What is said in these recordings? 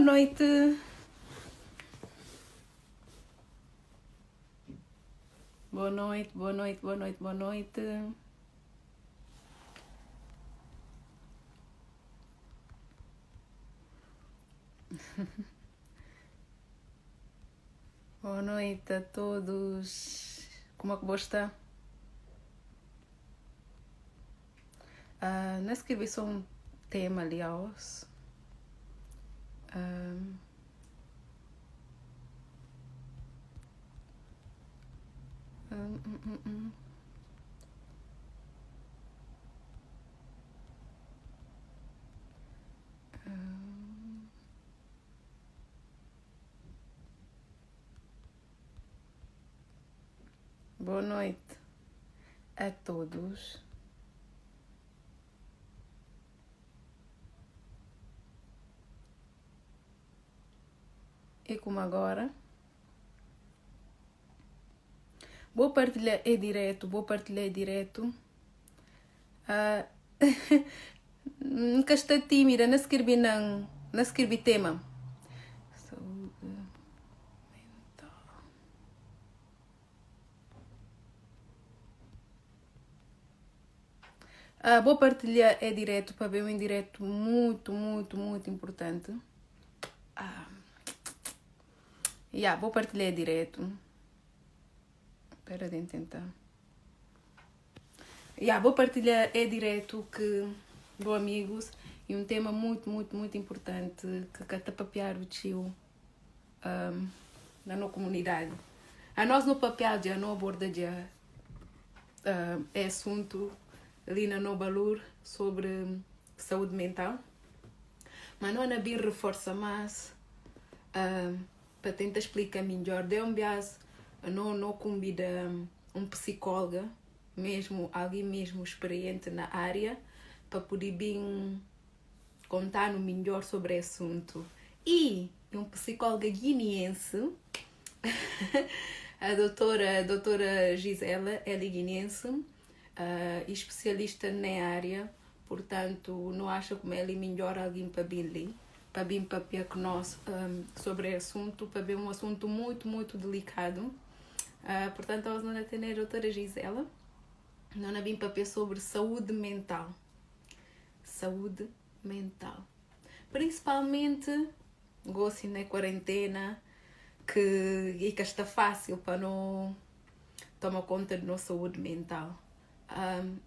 noite. Boa noite, boa noite, boa noite, boa noite. Boa noite a todos. Como é que você está? Não escrevi só um tema, aliás. Boa noite a todos. E como agora? Vou partilhar é direto. Nunca estou tímida, não escrevi tema. Saúde mental. Vou partilhar é direto para ver um indireto muito importante. Vou partilhar é direto. Espera de tentar. Vou partilhar é direto que do amigos e um tema muito importante que está papear o tio na nossa comunidade. A nós no papel já não aborda já é assunto ali na no valor sobre saúde mental, mas não é bem reforça mais para tentar explicar melhor. Deu um bias não convida um psicólogo mesmo, alguém mesmo experiente na área, para poder bem contar no melhor sobre o assunto. E um psicóloga guineense, a doutora Gisela, ela é guineense, especialista na área, portanto, não acho como ela é melhor alguém para vir papiar com nós sobre o assunto, para ver um assunto muito delicado. Portanto, nós não temos a doutora Gisela, não vim papiar sobre saúde mental. Saúde mental. Principalmente, gosto na quarentena, que está fácil para não tomar conta da nossa saúde mental.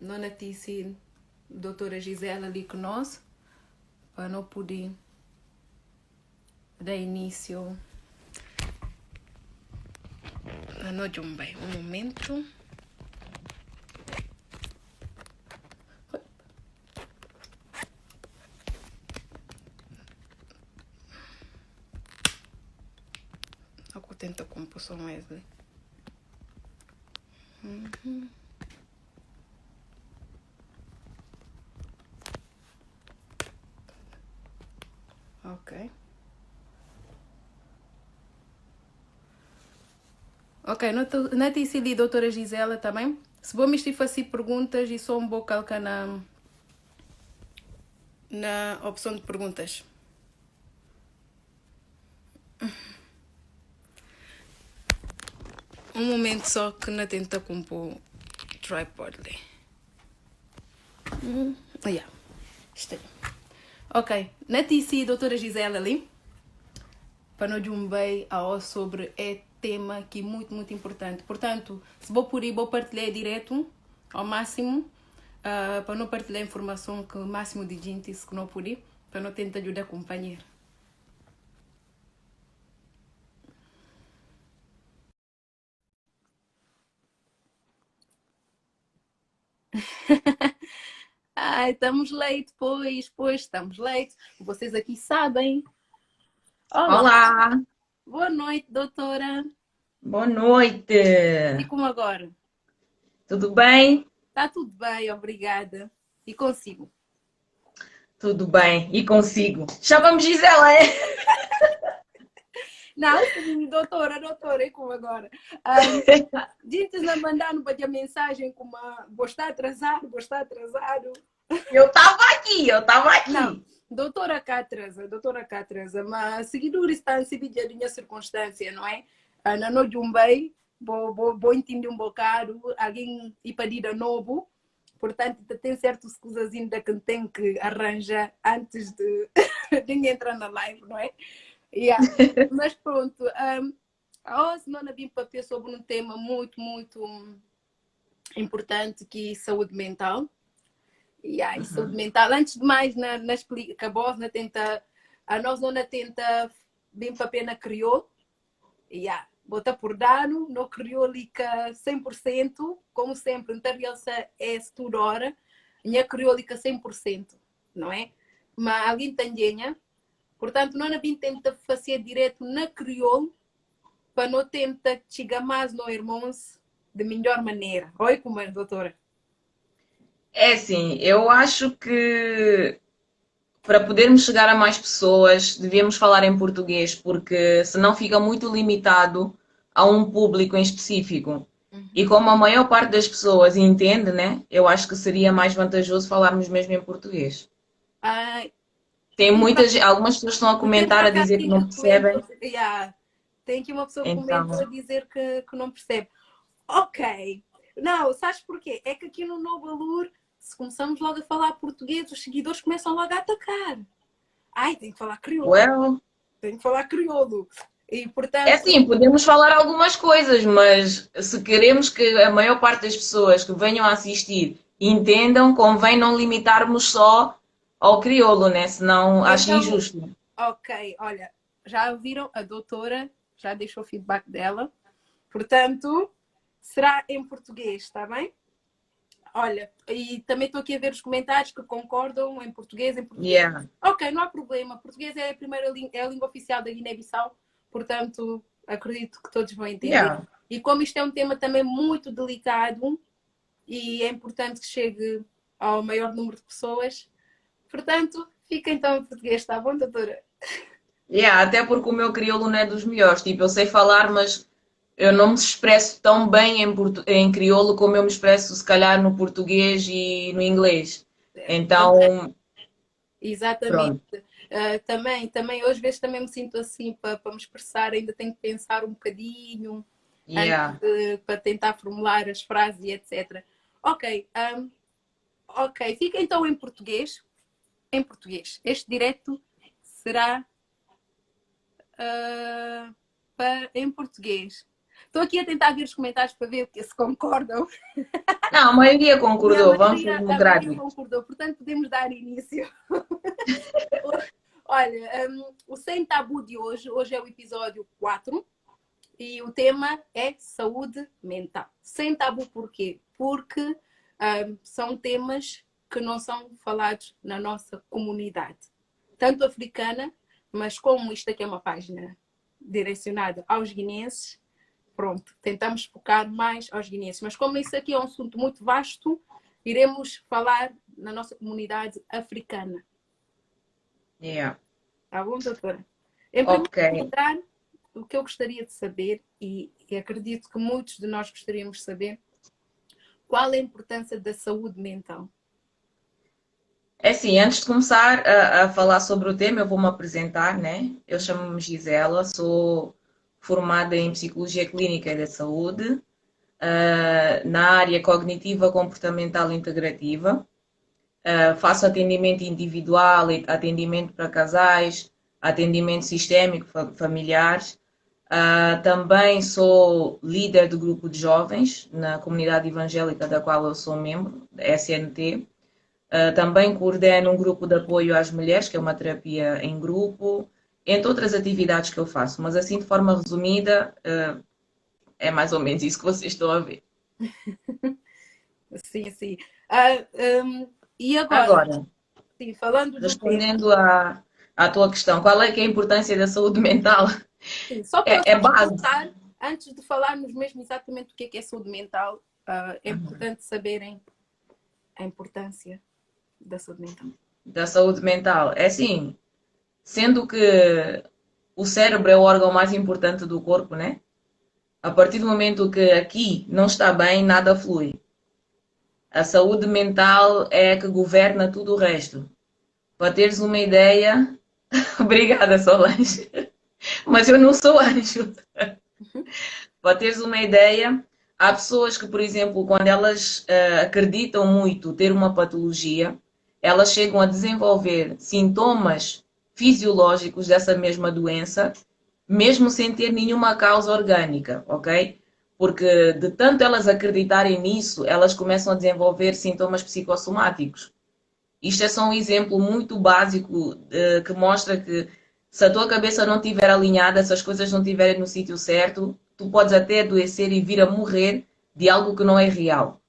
Não notícia doutora Gisela ali com nós, para não poder dar início a não bem. Um momento. Eu tento compor só mais. Ok, não disse ali, doutora Gisela, também. Se vou me fazer perguntas e só um vou colocar na opção de perguntas. Um momento só que não tenta compor tripod ali. Está. Ok, não disse doutora Gisela ali, para não jumbei sobre tema que é muito importante. Portanto, se vou por aí, vou partilhar direto ao máximo, para não partilhar informação que o máximo de gente que não por aí, para não tentar ajudar a companheiro. Ai, estamos late, pois, estamos late. Vocês aqui sabem. Olá. Boa noite, doutora. Boa noite. E como agora? Tudo bem? Tá tudo bem, obrigada. E consigo? Tudo bem. E consigo? Chama-me Gisela, é? Não, doutora, e como agora? Gente não mandando para a mensagem como vou estar atrasado. Eu estava Não, aqui. doutora Catreza, mas seguidor está em Sibídia de minha circunstância, não é? Na no Jumbei, vou entender um bocado, alguém e pedida novo, portanto, tem certas coisas ainda que tem que arranjar antes de, de entrar na live, não é? Yeah. Mas pronto, hoje não vim para ver sobre um tema muito importante que é saúde mental. E saúde mental. Antes de mais, acabou, a nós não tenta bem para a pena criou. Bota por dano, no criou lica 100%, como sempre, então é tudo hora, minha criou lica 100%, não é? Mas alguém tem dinheiro, portanto, não bem tenta fazer direto na crioulo, para não tentar chegar mais no irmãos de melhor maneira. Oi, como é, doutora? É assim, eu acho que para podermos chegar a mais pessoas, devíamos falar em português, porque senão fica muito limitado a um público em específico. E Uhum. como a maior parte das pessoas entende, né? Eu acho que seria mais vantajoso falarmos mesmo em português. Ah, Tem e para algumas pessoas estão a o tempo comentar a cá dizer que tem não que comentar, percebem. tem que uma pessoa que Então, comenta a dizer que não percebe. Ok. Não, sabes porquê? É que aqui no Novo Alur, se começamos logo a falar português, os seguidores começam logo a atacar. Ai, tem que falar crioulo. well, Tem que falar crioulo. E, é portanto, assim, podemos falar algumas coisas, mas se queremos que a maior parte das pessoas que venham a assistir entendam, convém não limitarmos só ao crioulo, né? Senão acho então, injusto. ok, olha, já ouviram? A doutora já deixou o feedback dela. Portanto, será em português, está bem? Olha, e também estou aqui a ver os comentários que concordam em português, em português. Yeah, Ok, não há problema. Português é a primeira é a língua oficial da Guiné-Bissau, portanto, acredito que todos vão entender. yeah. E como isto é um tema também muito delicado e é importante que chegue ao maior número de pessoas, portanto, fica então em português, está bom, doutora? Yeah, até porque o meu crioulo não é dos melhores. Tipo, eu sei falar, mas eu não me expresso tão bem em crioulo como eu me expresso, se calhar, no português e no inglês. Ok, Então, exatamente. pronto. Também, às vezes também me sinto assim para me expressar, ainda tenho que pensar um bocadinho Yeah. para tentar formular as frases e etc. Ok, ok, fica então em português. Em português. Este direto será em português. Estou aqui a tentar ver os comentários para ver se concordam. Não, a maioria E concordou. Vamos ser a maioria democráticos. concordou, portanto podemos dar início. Olha, o Sem Tabu de hoje é o episódio 4 e o tema é saúde mental. Sem tabu porquê? Porque são temas que não são falados na nossa comunidade, tanto africana, mas como isto aqui é uma página direcionada aos guineenses, pronto, tentamos focar mais aos guineenses. Mas como isso aqui é um assunto muito vasto, iremos falar na nossa comunidade africana. Yeah. Tá bom, doutora? Em primeiro Ok. lugar, o que eu gostaria de saber, e acredito que muitos de nós gostaríamos de saber, qual é a importância da saúde mental? É assim, antes de começar a falar sobre o tema, eu vou-me apresentar, né? Eu chamo-me Gisela, sou formada em Psicologia Clínica e da Saúde, na área cognitiva comportamental integrativa. Faço atendimento individual, atendimento para casais, atendimento sistémico, familiares. Também sou líder do grupo de jovens na comunidade evangélica da qual eu sou membro, da SNT. Também coordeno um grupo de apoio às mulheres, que é uma terapia em grupo, entre outras atividades que eu faço. Mas assim, de forma resumida, é mais ou menos isso que vocês estão a ver. Sim, sim. Ah, e agora, Agora, sim, falando do tema, respondendo à tua questão, qual é que é a importância da saúde mental? sim, só para É base. começar, antes de falarmos mesmo exatamente o que é saúde mental, é importante saberem a importância da saúde mental. Da saúde mental. É assim, sendo que o cérebro é o órgão mais importante do corpo, né? A partir do momento que aqui não está bem, nada flui. A saúde mental é a que governa tudo o resto. Para teres uma ideia, obrigada, Solange, mas eu não sou anjo. Para teres uma ideia, há pessoas que, por exemplo, quando elas acreditam muito ter uma patologia, elas chegam a desenvolver sintomas fisiológicos dessa mesma doença, mesmo sem ter nenhuma causa orgânica, ok? Porque de tanto elas acreditarem nisso, elas começam a desenvolver sintomas psicossomáticos. Isto é só um exemplo muito básico que mostra que se a tua cabeça não estiver alinhada, se as coisas não estiverem no sítio certo, tu podes até adoecer e vir a morrer de algo que não é real.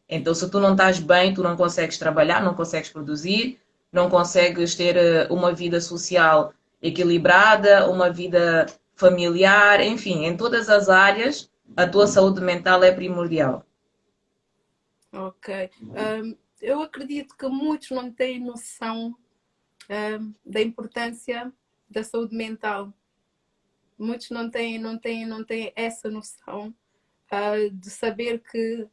Então, se tu não estás bem, tu não consegues trabalhar, não consegues produzir, não consegues ter uma vida social equilibrada, uma vida familiar, enfim, em todas as áreas, a tua saúde mental é primordial. Ok. Eu acredito que muitos não têm noção da importância da saúde mental. Muitos não têm essa noção de saber que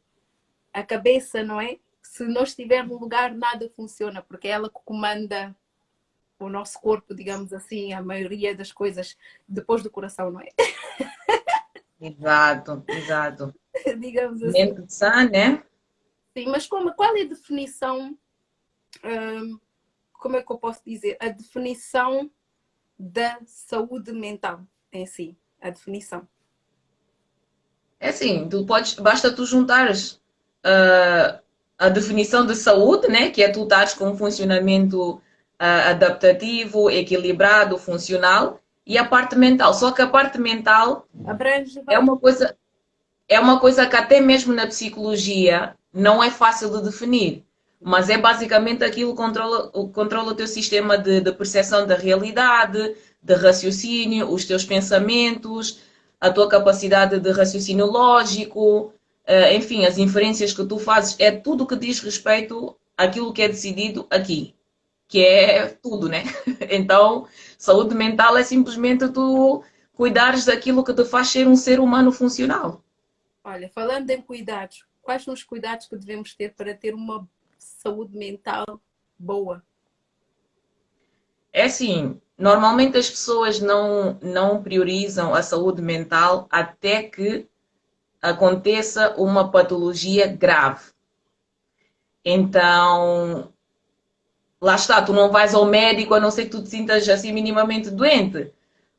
a cabeça, não é? Se não estiver no lugar, nada funciona, porque é ela que comanda o nosso corpo, digamos assim, a maioria das coisas depois do coração, não é? Exato, exato. Digamos assim. Mente sã, né? Sim, mas qual é a definição, como é que eu posso dizer? A definição da saúde mental em si. A definição. É assim, basta tu juntares uh, a definição de saúde, né, que é tu estares com um funcionamento adaptativo, equilibrado, funcional, e a parte mental. Só que a parte mental Abrange é várias. é uma coisa que até mesmo na psicologia não é fácil de definir, mas é basicamente aquilo que controla o teu sistema de percepção da realidade, de raciocínio, os teus pensamentos, a tua capacidade de raciocínio lógico, enfim, as inferências que tu fazes, é tudo que diz respeito àquilo que é decidido aqui, que é tudo, né? Então, saúde mental é simplesmente tu cuidares daquilo que te faz ser um ser humano funcional. Olha, falando em cuidados, quais são os cuidados que devemos ter para ter uma saúde mental boa? É assim, normalmente as pessoas não priorizam a saúde mental até que aconteça uma patologia grave. Então, lá está, tu não vais ao médico a não ser que tu te sintas assim minimamente doente.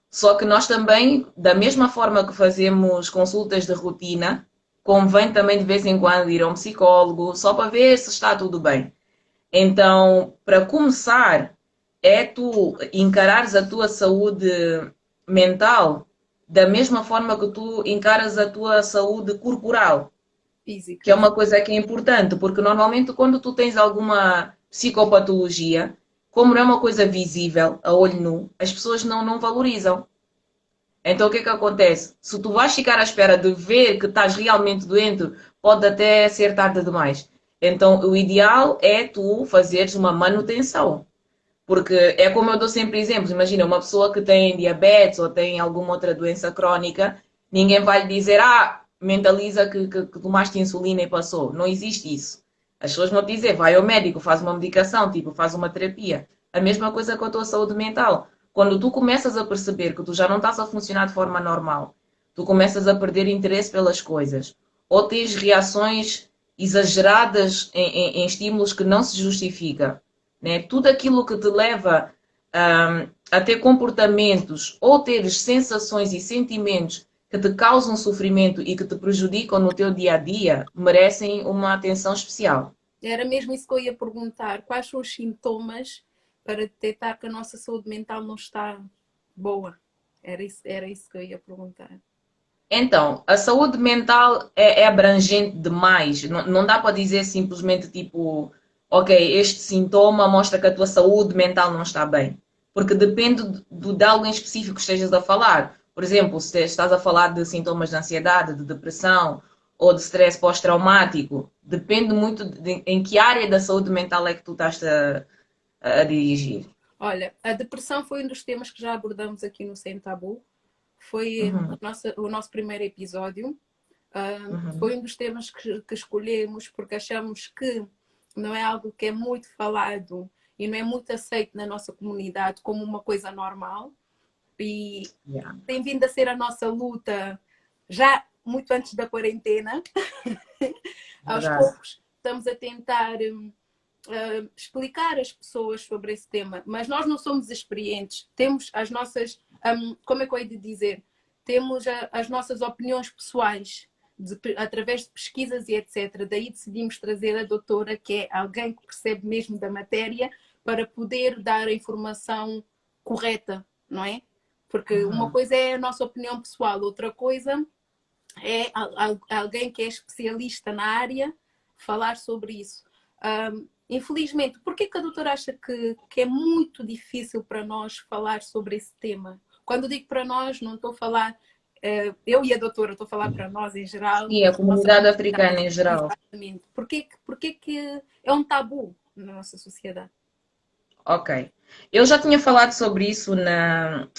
Só que nós também, da mesma forma que fazemos consultas de rotina, convém também de vez em quando ir a um psicólogo, só para ver se está tudo bem. Então, para começar, é tu encarares a tua saúde mental da mesma forma que tu encaras a tua saúde corporal, que é Física. uma coisa que é importante, porque normalmente quando tu tens alguma psicopatologia, como não é uma coisa visível a olho nu, as pessoas não valorizam. Então o que é que acontece? Se tu vais ficar à espera de ver que estás realmente doente, pode até ser tarde demais. Então o ideal é tu fazeres uma manutenção. Porque é como eu dou sempre exemplos. Imagina, uma pessoa que tem diabetes ou tem alguma outra doença crónica, ninguém vai lhe dizer, mentaliza que tomaste insulina e passou. Não existe isso. As pessoas vão te dizer, vai ao médico, faz uma medicação, tipo, faz uma terapia. A mesma coisa com a tua saúde mental. Quando tu começas a perceber que tu já não estás a funcionar de forma normal, tu começas a perder interesse pelas coisas, ou tens reações exageradas em estímulos que não se justifica, né? Tudo aquilo que te leva a ter comportamentos ou ter sensações e sentimentos que te causam sofrimento e que te prejudicam no teu dia a dia merecem uma atenção especial. Era mesmo isso que eu ia perguntar. Quais são os sintomas para detectar que a nossa saúde mental não está boa? Era isso que eu ia perguntar. Então, a saúde mental é abrangente demais. Não dá para dizer simplesmente tipo, ok, este sintoma mostra que a tua saúde mental não está bem. Porque depende de algo em específico que estejas a falar. Por exemplo, se estás a falar de sintomas de ansiedade, de depressão ou de stress pós-traumático, depende muito em que área da saúde mental é que tu estás a dirigir. Olha, a depressão foi um dos temas que já abordamos aqui no Sem Tabu. Foi Uhum. o nosso primeiro episódio. Uhum. Foi um dos temas que escolhemos porque achamos que não é algo que é muito falado e não é muito aceito na nossa comunidade como uma coisa normal. E Yeah. tem vindo a ser a nossa luta já muito antes da quarentena. Aos Verdade. poucos estamos a tentar explicar às pessoas sobre esse tema, mas nós não somos experientes, temos as nossas, como é que eu hei de dizer? Temos as nossas opiniões pessoais, através de pesquisas e etc. Daí decidimos trazer a doutora, que é alguém que percebe mesmo da matéria, para poder dar a informação correta, não é? Porque uma Uhum. coisa é a nossa opinião pessoal, outra coisa é alguém que é especialista na área falar sobre isso. Infelizmente, por que a doutora acha que é muito difícil para nós falar sobre esse tema? Quando digo para nós, não estou a falar, eu e a doutora, estou a falar para nós em geral, Sim, a nossa comunidade africana comunidade. em geral. Exatamente. Porquê que é um tabu na nossa sociedade? Ok. Eu já tinha falado sobre isso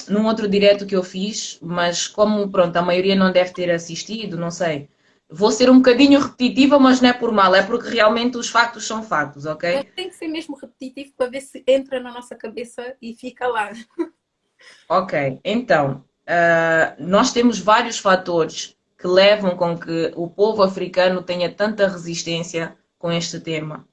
num outro direto que eu fiz, mas como, pronto, a maioria não deve ter assistido, não sei. Vou ser um bocadinho repetitiva, mas não é por mal, é porque realmente os factos são factos, Mas ok? tem que ser mesmo repetitivo para ver se entra na nossa cabeça e fica lá. Ok, então, nós temos vários fatores que levam com que o povo africano tenha tanta resistência com este tema.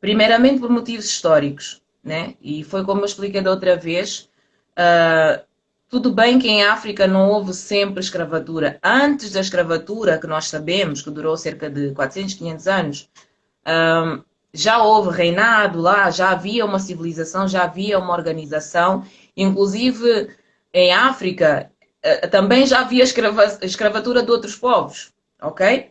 Primeiramente por motivos históricos, né? E foi como eu expliquei da outra vez, uh, tudo bem que em África não houve sempre escravatura. Antes da escravatura, que nós sabemos que durou cerca de 400, 500 anos, um, já houve reinado lá, já havia uma civilização, já havia uma organização. Inclusive, em África, também já havia escravatura de outros povos, ok?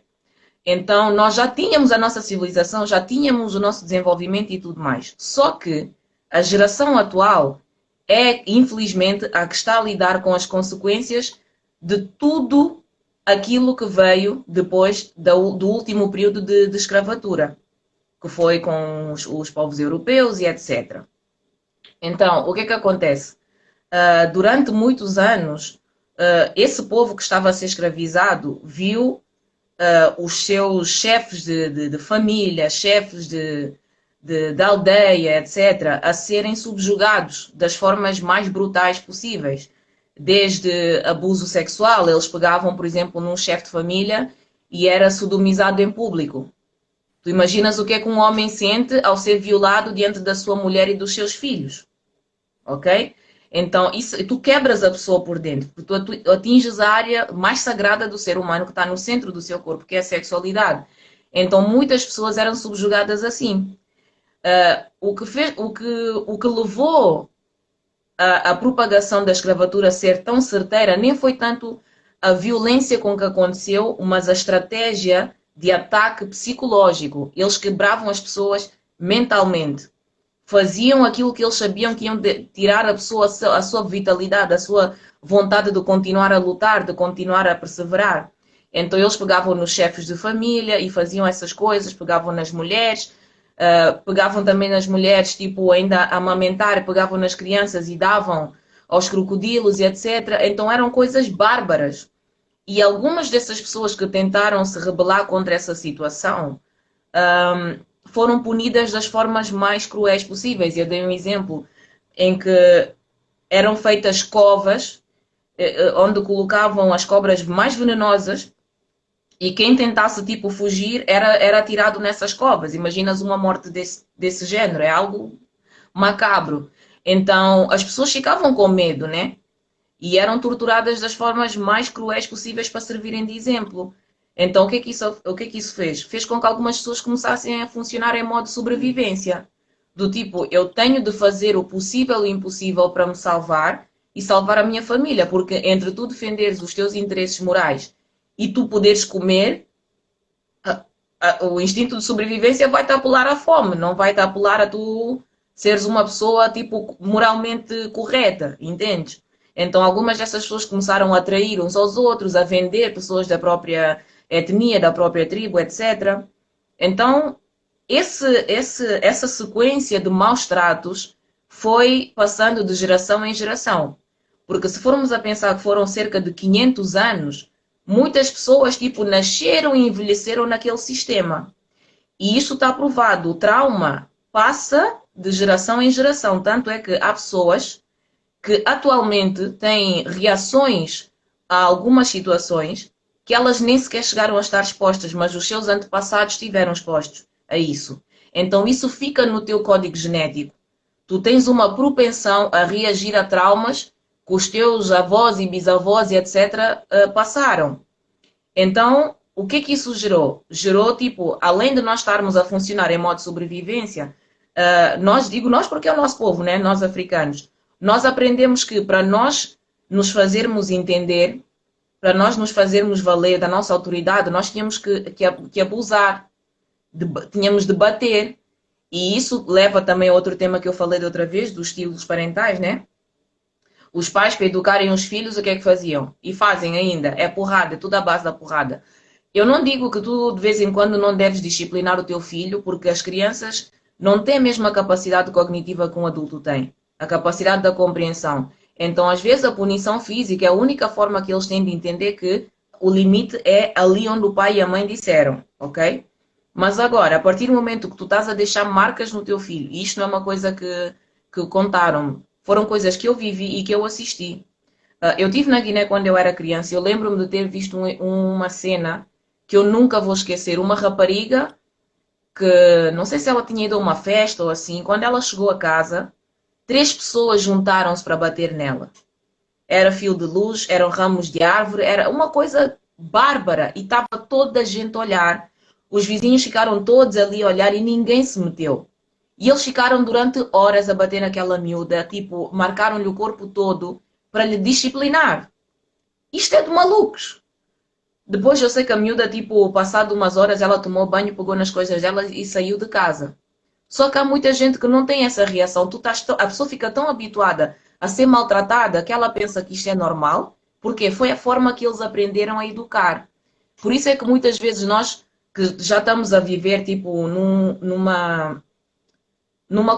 Então, nós já tínhamos a nossa civilização, já tínhamos o nosso desenvolvimento e tudo mais. Só que a geração atual é, infelizmente, a que está a lidar com as consequências de tudo aquilo que veio depois do último período de escravatura, que foi com os povos europeus e etc. Então, o que é que acontece? Durante muitos anos, esse povo que estava a ser escravizado viu os seus chefes de família, chefes de aldeia, etc., a serem subjugados das formas mais brutais possíveis. Desde abuso sexual, eles pegavam, por exemplo, num chefe de família e era sodomizado em público. Tu imaginas o que é que um homem sente ao ser violado diante da sua mulher e dos seus filhos, ok? Então, isso, tu quebras a pessoa por dentro, porque tu atinges a área mais sagrada do ser humano que está no centro do seu corpo, que é a sexualidade. Então, muitas pessoas eram subjugadas assim. O que levou a propagação da escravatura a ser tão certeira nem foi tanto a violência com que aconteceu, mas a estratégia de ataque psicológico. Eles quebravam as pessoas mentalmente, faziam aquilo que eles sabiam que iam tirar a pessoa a sua vitalidade, a sua vontade de continuar a lutar, de continuar a perseverar. Então eles pegavam nos chefes de família e faziam essas coisas, pegavam nas mulheres, pegavam também nas mulheres, tipo, ainda a amamentar, pegavam nas crianças e davam aos crocodilos e etc. Então eram coisas bárbaras. E algumas dessas pessoas que tentaram se rebelar contra essa situação foram punidas das formas mais cruéis possíveis. Eu dei um exemplo em que eram feitas covas onde colocavam as cobras mais venenosas e quem tentasse tipo fugir era atirado nessas covas. Imaginas uma morte desse género, é algo macabro. Então as pessoas ficavam com medo, né? E eram torturadas das formas mais cruéis possíveis para servirem de exemplo. Então, o que é que isso fez? Fez com que algumas pessoas começassem a funcionar em modo sobrevivência. Do tipo, eu tenho de fazer o possível e o impossível para me salvar e salvar a minha família, porque entre tu defenderes os teus interesses morais e tu poderes comer, o instinto de sobrevivência vai-te apelar à fome, não vai-te apelar a tu seres uma pessoa, tipo, moralmente correta, entendes? Então, algumas dessas pessoas começaram a atrair uns aos outros, a vender pessoas da própria etnia, da própria tribo, etc. Então, essa sequência de maus tratos foi passando de geração em geração. Porque se formos a pensar que foram cerca de 500 anos, muitas pessoas, tipo, nasceram e envelheceram naquele sistema. E isso está provado. O trauma passa de geração em geração. Tanto é que há pessoas que atualmente têm reações a algumas situações que elas nem sequer chegaram a estar expostas, mas os seus antepassados estiveram expostos a isso. Então isso fica no teu código genético. Tu tens uma propensão a reagir a traumas que os teus avós e bisavós e etc. passaram. Então, o que é que isso gerou? Gerou, tipo, além de nós estarmos a funcionar em modo de sobrevivência, digo nós porque é o nosso povo, né? Nós africanos, nós aprendemos que para nós nos fazermos entender, para nós nos fazermos valer da nossa autoridade, nós tínhamos que abusar, tínhamos de bater. E isso leva também a outro tema que eu falei da outra vez, dos estilos parentais, né? Os pais, para educarem os filhos, o que é que faziam? E fazem ainda. É porrada, é tudo à base da porrada. Eu não digo que tu, de vez em quando, não deves disciplinar o teu filho, porque as crianças não têm a mesma capacidade cognitiva que um adulto tem. A capacidade da compreensão. Então, às vezes, a punição física é a única forma que eles têm de entender que o limite é ali onde o pai e a mãe disseram, ok? Mas agora, a partir do momento que tu estás a deixar marcas no teu filho, e isto não é uma coisa que contaram, foram coisas que eu vivi e que eu assisti. Eu estive na Guiné quando eu era criança e eu lembro-me de ter visto uma cena que eu nunca vou esquecer. Uma rapariga que, não sei se ela tinha ido a uma festa ou assim, quando ela chegou a casa, 3 pessoas juntaram-se para bater nela. Era fio de luz, eram ramos de árvore, era uma coisa bárbara e estava toda a gente a olhar. Os vizinhos ficaram todos ali a olhar e ninguém se meteu. E eles ficaram durante horas a bater naquela miúda, tipo, marcaram-lhe o corpo todo para lhe disciplinar. Isto é de malucos. Depois eu sei que a miúda, tipo, passado umas horas, ela tomou banho, pegou nas coisas dela e saiu de casa. Só que há muita gente que não tem essa reação. A pessoa fica tão habituada a ser maltratada que ela pensa que isto é normal, porque foi a forma que eles aprenderam a educar. Por isso é que muitas vezes nós, que já estamos a viver, tipo, numa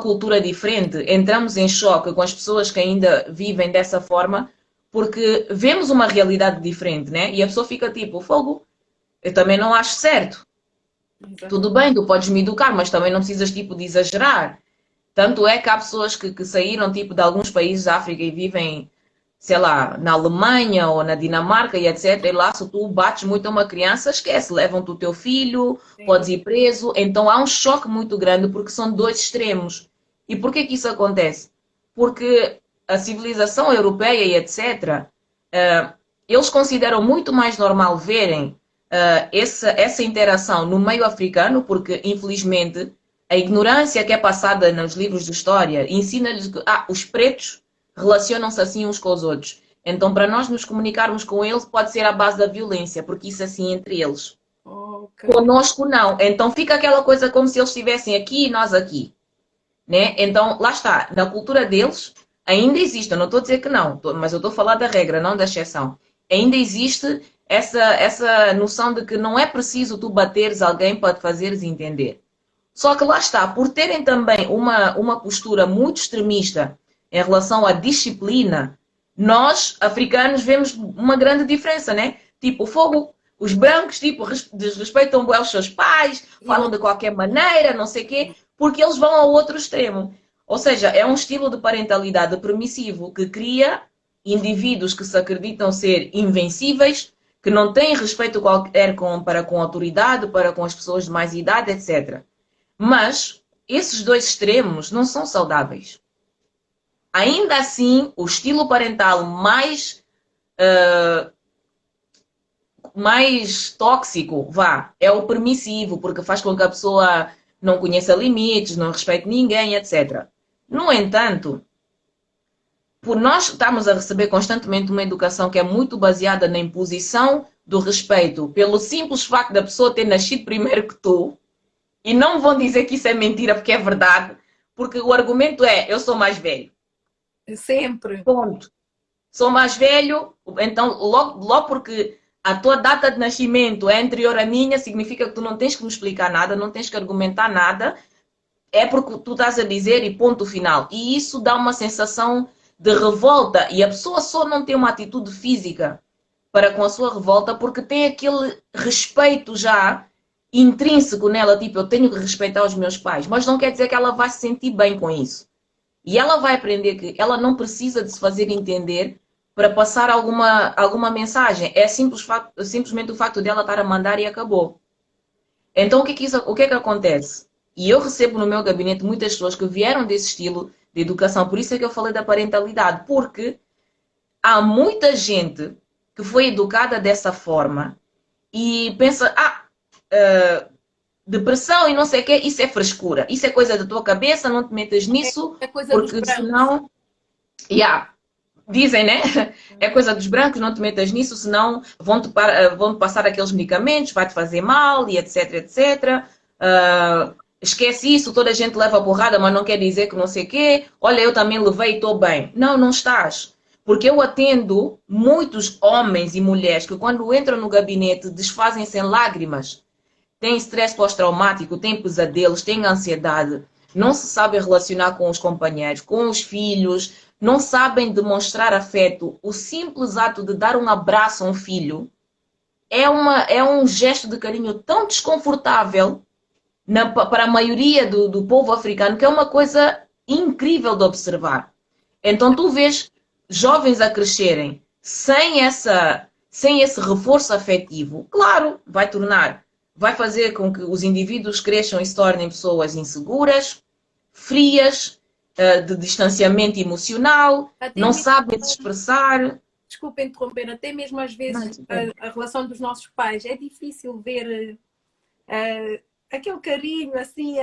cultura diferente, entramos em choque com as pessoas que ainda vivem dessa forma, porque vemos uma realidade diferente, né? E a pessoa fica tipo, fogo, eu também não acho certo. Exato. Tudo bem, tu podes me educar, mas também não precisas tipo de exagerar. Tanto é que há pessoas que saíram tipo de alguns países da África e vivem, sei lá, na Alemanha ou na Dinamarca e etc. E lá, se tu bates muito a uma criança, esquece, levam-te o teu filho, Sim. podes ir preso. Então há um choque muito grande porque são dois extremos. E por que que isso acontece? Porque a civilização europeia e etc., eles consideram muito mais normal verem essa interação no meio africano, porque infelizmente a ignorância que é passada nos livros de história ensina-lhes que os pretos relacionam-se assim uns com os outros. Então, para nós nos comunicarmos com eles, pode ser à base da violência, porque isso assim entre eles. Ok. Conosco, não. Então, fica aquela coisa como se eles estivessem aqui e nós aqui. Né? Então, lá está. Na cultura deles, ainda existe. Eu não estou a dizer que não, mas eu estou a falar da regra, não da exceção. Ainda existe essa noção de que não é preciso tu bateres alguém para te fazeres entender. Só que lá está, por terem também uma postura muito extremista em relação à disciplina, nós, africanos, vemos uma grande diferença, né? Tipo, fogo, os brancos, tipo, desrespeitam os seus pais, falam de qualquer maneira, não sei o quê, porque eles vão ao outro extremo. Ou seja, é um estilo de parentalidade permissivo que cria indivíduos que se acreditam ser invencíveis, que não têm respeito qualquer para com a autoridade, para com as pessoas de mais idade, etc. Mas esses dois extremos não são saudáveis. Ainda assim, o estilo parental mais tóxico, é o permissivo, porque faz com que a pessoa não conheça limites, não respeite ninguém, etc. No entanto, por nós estarmos a receber constantemente uma educação que é muito baseada na imposição do respeito, pelo simples facto da pessoa ter nascido primeiro que tu, e não vão dizer que isso é mentira porque é verdade, porque o argumento é eu sou mais velho. Sempre. Ponto. Sou mais velho, então logo porque a tua data de nascimento é anterior à minha, significa que tu não tens que me explicar nada, não tens que argumentar nada, é porque tu estás a dizer e ponto final. E isso dá uma sensação de revolta e a pessoa só não tem uma atitude física para com a sua revolta, porque tem aquele respeito já intrínseco nela, tipo, eu tenho que respeitar os meus pais, mas não quer dizer que ela vai se sentir bem com isso. E ela vai aprender que ela não precisa de se fazer entender para passar alguma mensagem. É simplesmente o facto dela estar a mandar e acabou. Então, o que é que acontece? E eu recebo no meu gabinete muitas pessoas que vieram desse estilo de educação. Por isso é que eu falei da parentalidade. Porque há muita gente que foi educada dessa forma e pensa, depressão e não sei o quê, isso é frescura. Isso é coisa da tua cabeça, não te metas nisso, É coisa dos porque brancos. senão... Yeah, dizem, né? É coisa dos brancos, não te metas nisso, senão vão-te passar aqueles medicamentos, vai-te fazer mal e etc, etc. Esquece isso, toda a gente leva porrada, mas não quer dizer que não sei o quê. Olha, eu também levei e estou bem. Não, não estás. Porque eu atendo muitos homens e mulheres que quando entram no gabinete desfazem-se em lágrimas. Têm estresse pós-traumático, têm pesadelos, têm ansiedade, não se sabem relacionar com os companheiros, com os filhos, não sabem demonstrar afeto. O simples ato de dar um abraço a um filho é um gesto de carinho tão desconfortável para a maioria do povo africano que é uma coisa incrível de observar. Então tu vês jovens a crescerem sem esse reforço afetivo, claro, vai fazer com que os indivíduos cresçam e se tornem pessoas inseguras, frias, de distanciamento emocional, Até não mesmo, sabem se expressar. desculpa interromper, até mesmo às Não, vezes a relação dos nossos pais é difícil ver aquele carinho, assim,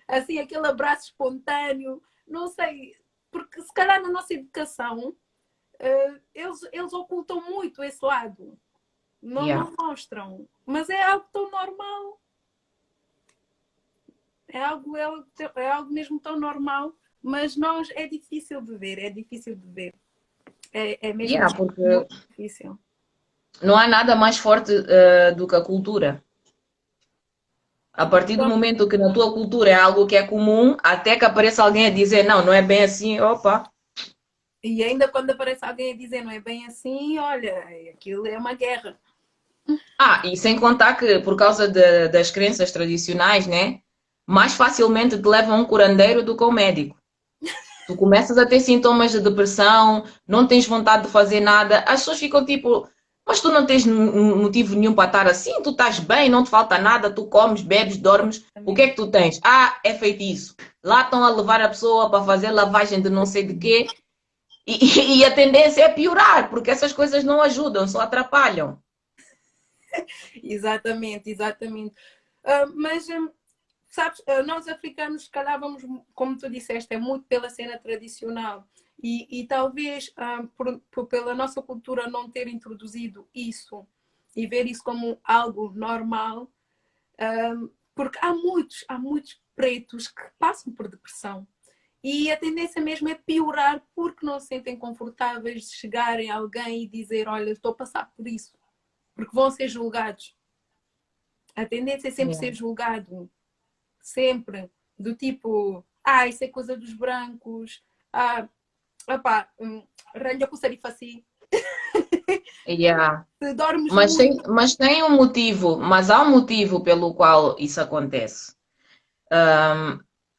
assim, aquele abraço espontâneo, não sei, porque se calhar na nossa educação eles ocultam muito esse lado, yeah. não mostram, mas é algo tão normal, é algo mesmo tão normal, mas nós é difícil de ver, é difícil de ver, é mesmo Yeah, porque muito difícil. não há nada mais forte do que a cultura. A partir do momento que na tua cultura é algo que é comum, até que apareça alguém a dizer não, não é bem assim, opa. E ainda quando aparece alguém a dizer não é bem assim, olha, aquilo é uma guerra. E sem contar que por causa das crenças tradicionais, né? Mais facilmente te levam a um curandeiro do que ao médico. Tu começas a ter sintomas de depressão, não tens vontade de fazer nada, as pessoas ficam tipo, mas tu não tens motivo nenhum para estar assim, tu estás bem, não te falta nada, tu comes, bebes, dormes, o que é que tu tens? É feitiço. Lá estão a levar a pessoa para fazer lavagem de não sei de quê, e a tendência é piorar, porque essas coisas não ajudam, só atrapalham. Exatamente, exatamente. Mas, sabes, nós africanos, se calhar vamos, como tu disseste, é muito pela cena tradicional. E talvez pela nossa cultura não ter introduzido isso e ver isso como algo normal, porque há muitos pretos que passam por depressão. E a tendência mesmo é piorar porque não se sentem confortáveis de chegarem a alguém e dizer, olha, estou a passar por isso. Porque vão ser julgados. A tendência é sempre Yeah. ser julgado. Sempre. Do tipo, isso é coisa dos brancos. Opá, ralha com sarifaci. Yeah. Se dormes muito. Mas tem um motivo, mas há um motivo pelo qual isso acontece.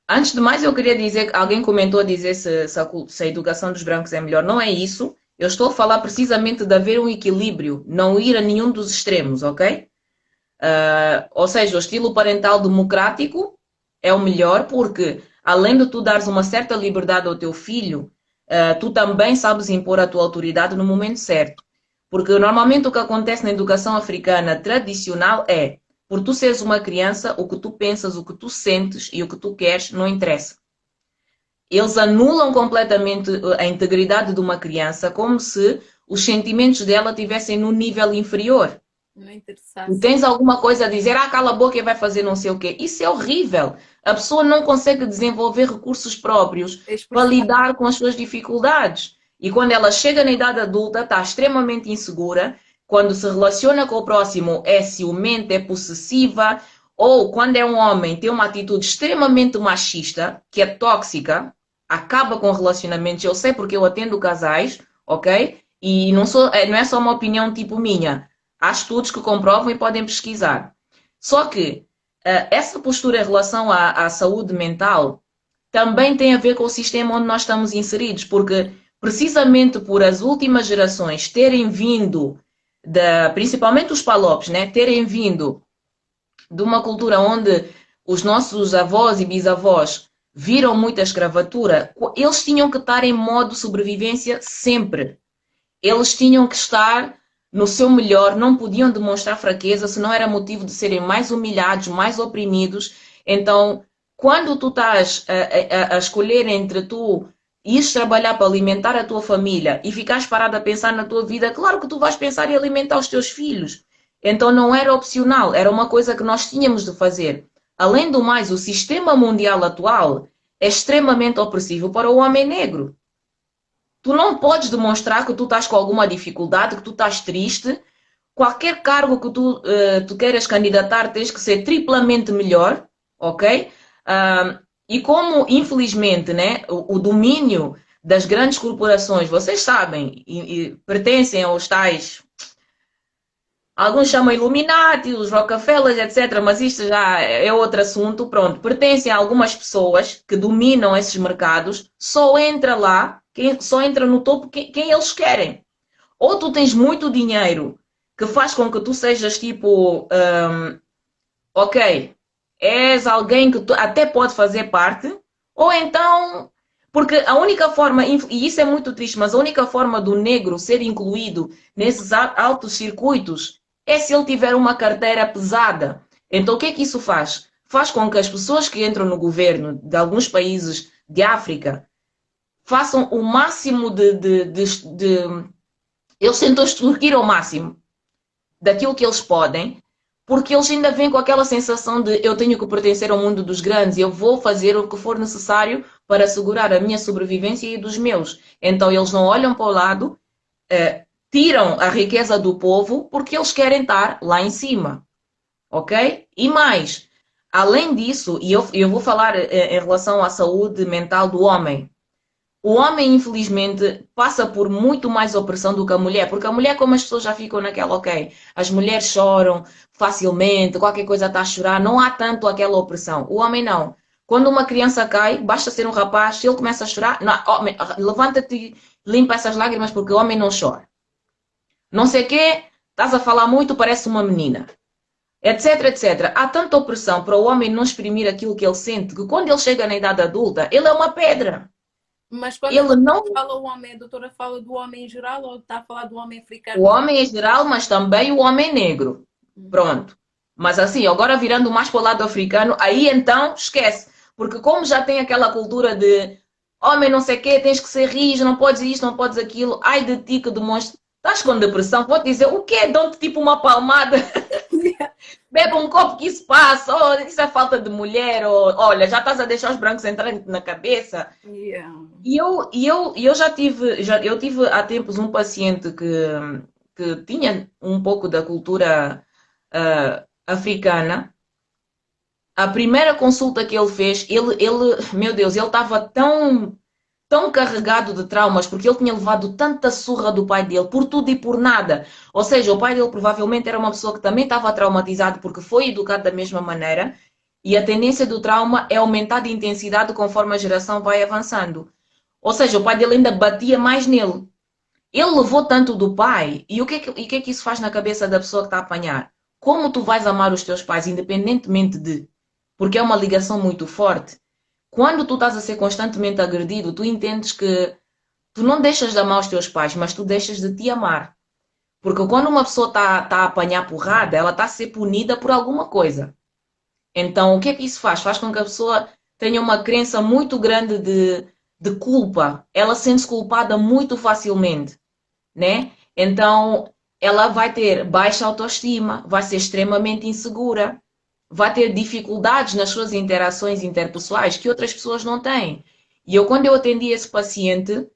Antes de mais, eu queria dizer que alguém comentou a dizer se a educação dos brancos é melhor. Não é isso. Eu estou a falar precisamente de haver um equilíbrio, não ir a nenhum dos extremos, ok? Ou seja, o estilo parental democrático é o melhor porque, além de tu dares uma certa liberdade ao teu filho, tu também sabes impor a tua autoridade no momento certo. Porque normalmente o que acontece na educação africana tradicional é, por tu seres uma criança, o que tu pensas, o que tu sentes e o que tu queres não interessa. Eles anulam completamente a integridade de uma criança como se os sentimentos dela estivessem no nível inferior. Não Tu interessasse. tens alguma coisa a dizer, cala a boca e vai fazer não sei o quê. Isso é horrível. A pessoa não consegue desenvolver recursos próprios para Expressar. lidar com as suas dificuldades. E quando ela chega na idade adulta, está extremamente insegura. Quando se relaciona com o próximo, é ciumenta, é possessiva. Ou quando é um homem, tem uma atitude extremamente machista, que é tóxica, acaba com relacionamentos. Eu sei porque eu atendo casais, ok? E não é só uma opinião tipo minha. Há estudos que comprovam e podem pesquisar. Só que essa postura em relação à saúde mental também tem a ver com o sistema onde nós estamos inseridos, porque precisamente por as últimas gerações terem vindo, principalmente os palopes, né, terem vindo de uma cultura onde os nossos avós e bisavós viram muita escravatura, eles tinham que estar em modo sobrevivência sempre. Eles tinham que estar no seu melhor, não podiam demonstrar fraqueza, senão era motivo de serem mais humilhados, mais oprimidos. Então, quando tu estás a escolher entre tu ires trabalhar para alimentar a tua família e ficares parado a pensar na tua vida, claro que tu vais pensar em alimentar os teus filhos. Então não era opcional, era uma coisa que nós tínhamos de fazer. Além do mais, o sistema mundial atual é extremamente opressivo para o homem negro. Tu não podes demonstrar que tu estás com alguma dificuldade, que tu estás triste. Qualquer cargo que tu queiras candidatar, tens que ser triplamente melhor, ok? E como, infelizmente, né, o domínio das grandes corporações, vocês sabem, pertencem aos tais, alguns chamam Illuminati, os Rockefellers, etc. Mas isto já é outro assunto. Pronto, pertencem a algumas pessoas que dominam esses mercados, só entra lá, só entra no topo quem eles querem. Ou tu tens muito dinheiro que faz com que tu sejas tipo, ok, és alguém que até pode fazer parte, ou então, porque a única forma, e isso é muito triste, mas a única forma do negro ser incluído nesses altos circuitos é se ele tiver uma carteira pesada. Então, o que é que isso faz? Faz com que as pessoas que entram no governo de alguns países de África façam o máximo eles tentam extorquir ao máximo daquilo que eles podem, porque eles ainda vêm com aquela sensação de eu tenho que pertencer ao mundo dos grandes e eu vou fazer o que for necessário para assegurar a minha sobrevivência e dos meus. Então eles não olham para o lado, tiram a riqueza do povo porque eles querem estar lá em cima, ok? E mais, além disso, e eu vou falar em relação à saúde mental do homem, o homem, infelizmente, passa por muito mais opressão do que a mulher, porque a mulher, como as pessoas já ficam naquela, ok, as mulheres choram facilmente, qualquer coisa está a chorar, não há tanto aquela opressão. O homem não. Quando uma criança cai, basta ser um rapaz, se ele começa a chorar, levanta-te e limpa essas lágrimas porque o homem não chora. Não sei o quê, estás a falar muito, parece uma menina. Etc, etc. Há tanta opressão para o homem não exprimir aquilo que ele sente, que quando ele chega na idade adulta, ele é uma pedra. Mas quando Ele não fala o homem, a doutora fala do homem em geral ou está a falar do homem O africano? homem em geral, mas também o homem negro. Pronto. Mas assim, agora virando mais para o lado africano, aí então esquece. Porque como já tem aquela cultura de homem não sei o quê, tens que ser rijo, não podes isto, não podes aquilo, ai de ti que demonstra. Estás com depressão, vou-te dizer o quê? Dão-te tipo uma palmada, bebe um copo que isso passa, oh, isso é falta de mulher, ou olha, já estás a deixar os brancos entrarem na cabeça. Yeah. E eu eu tive há tempos um paciente que tinha um pouco da cultura africana. A primeira consulta que ele fez, meu Deus, ele estava tão carregado de traumas, porque ele tinha levado tanta surra do pai dele, por tudo e por nada. Ou seja, o pai dele provavelmente era uma pessoa que também estava traumatizado, porque foi educado da mesma maneira, e a tendência do trauma é aumentar de intensidade conforme a geração vai avançando. Ou seja, o pai dele ainda batia mais nele. Ele levou tanto do pai, e o que é que isso faz na cabeça da pessoa que está a apanhar? Como tu vais amar os teus pais, independentemente de. Porque é uma ligação muito forte. Quando tu estás a ser constantemente agredido, tu entendes que tu não deixas de amar os teus pais, mas tu deixas de te amar. Porque quando uma pessoa está a apanhar porrada, ela está a ser punida por alguma coisa. Então, o que é que isso faz? Faz com que a pessoa tenha uma crença muito grande de culpa. Ela sente-se culpada muito facilmente, né? Então, ela vai ter baixa autoestima, vai ser extremamente insegura, vai ter dificuldades nas suas interações interpessoais que outras pessoas não têm. E quando eu atendi esse paciente,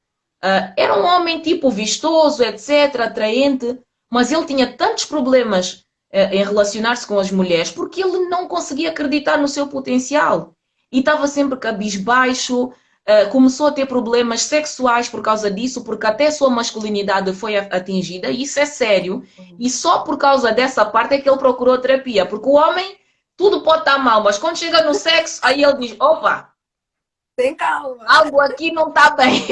era um homem tipo vistoso, etc., atraente, mas ele tinha tantos problemas em relacionar-se com as mulheres porque ele não conseguia acreditar no seu potencial e estava sempre cabisbaixo, começou a ter problemas sexuais por causa disso, porque até a sua masculinidade foi atingida, e isso é sério, e só por causa dessa parte é que ele procurou terapia, porque o homem, tudo pode estar mal, mas quando chega no sexo, aí ele diz, opa, Tem calma. algo aqui não está bem.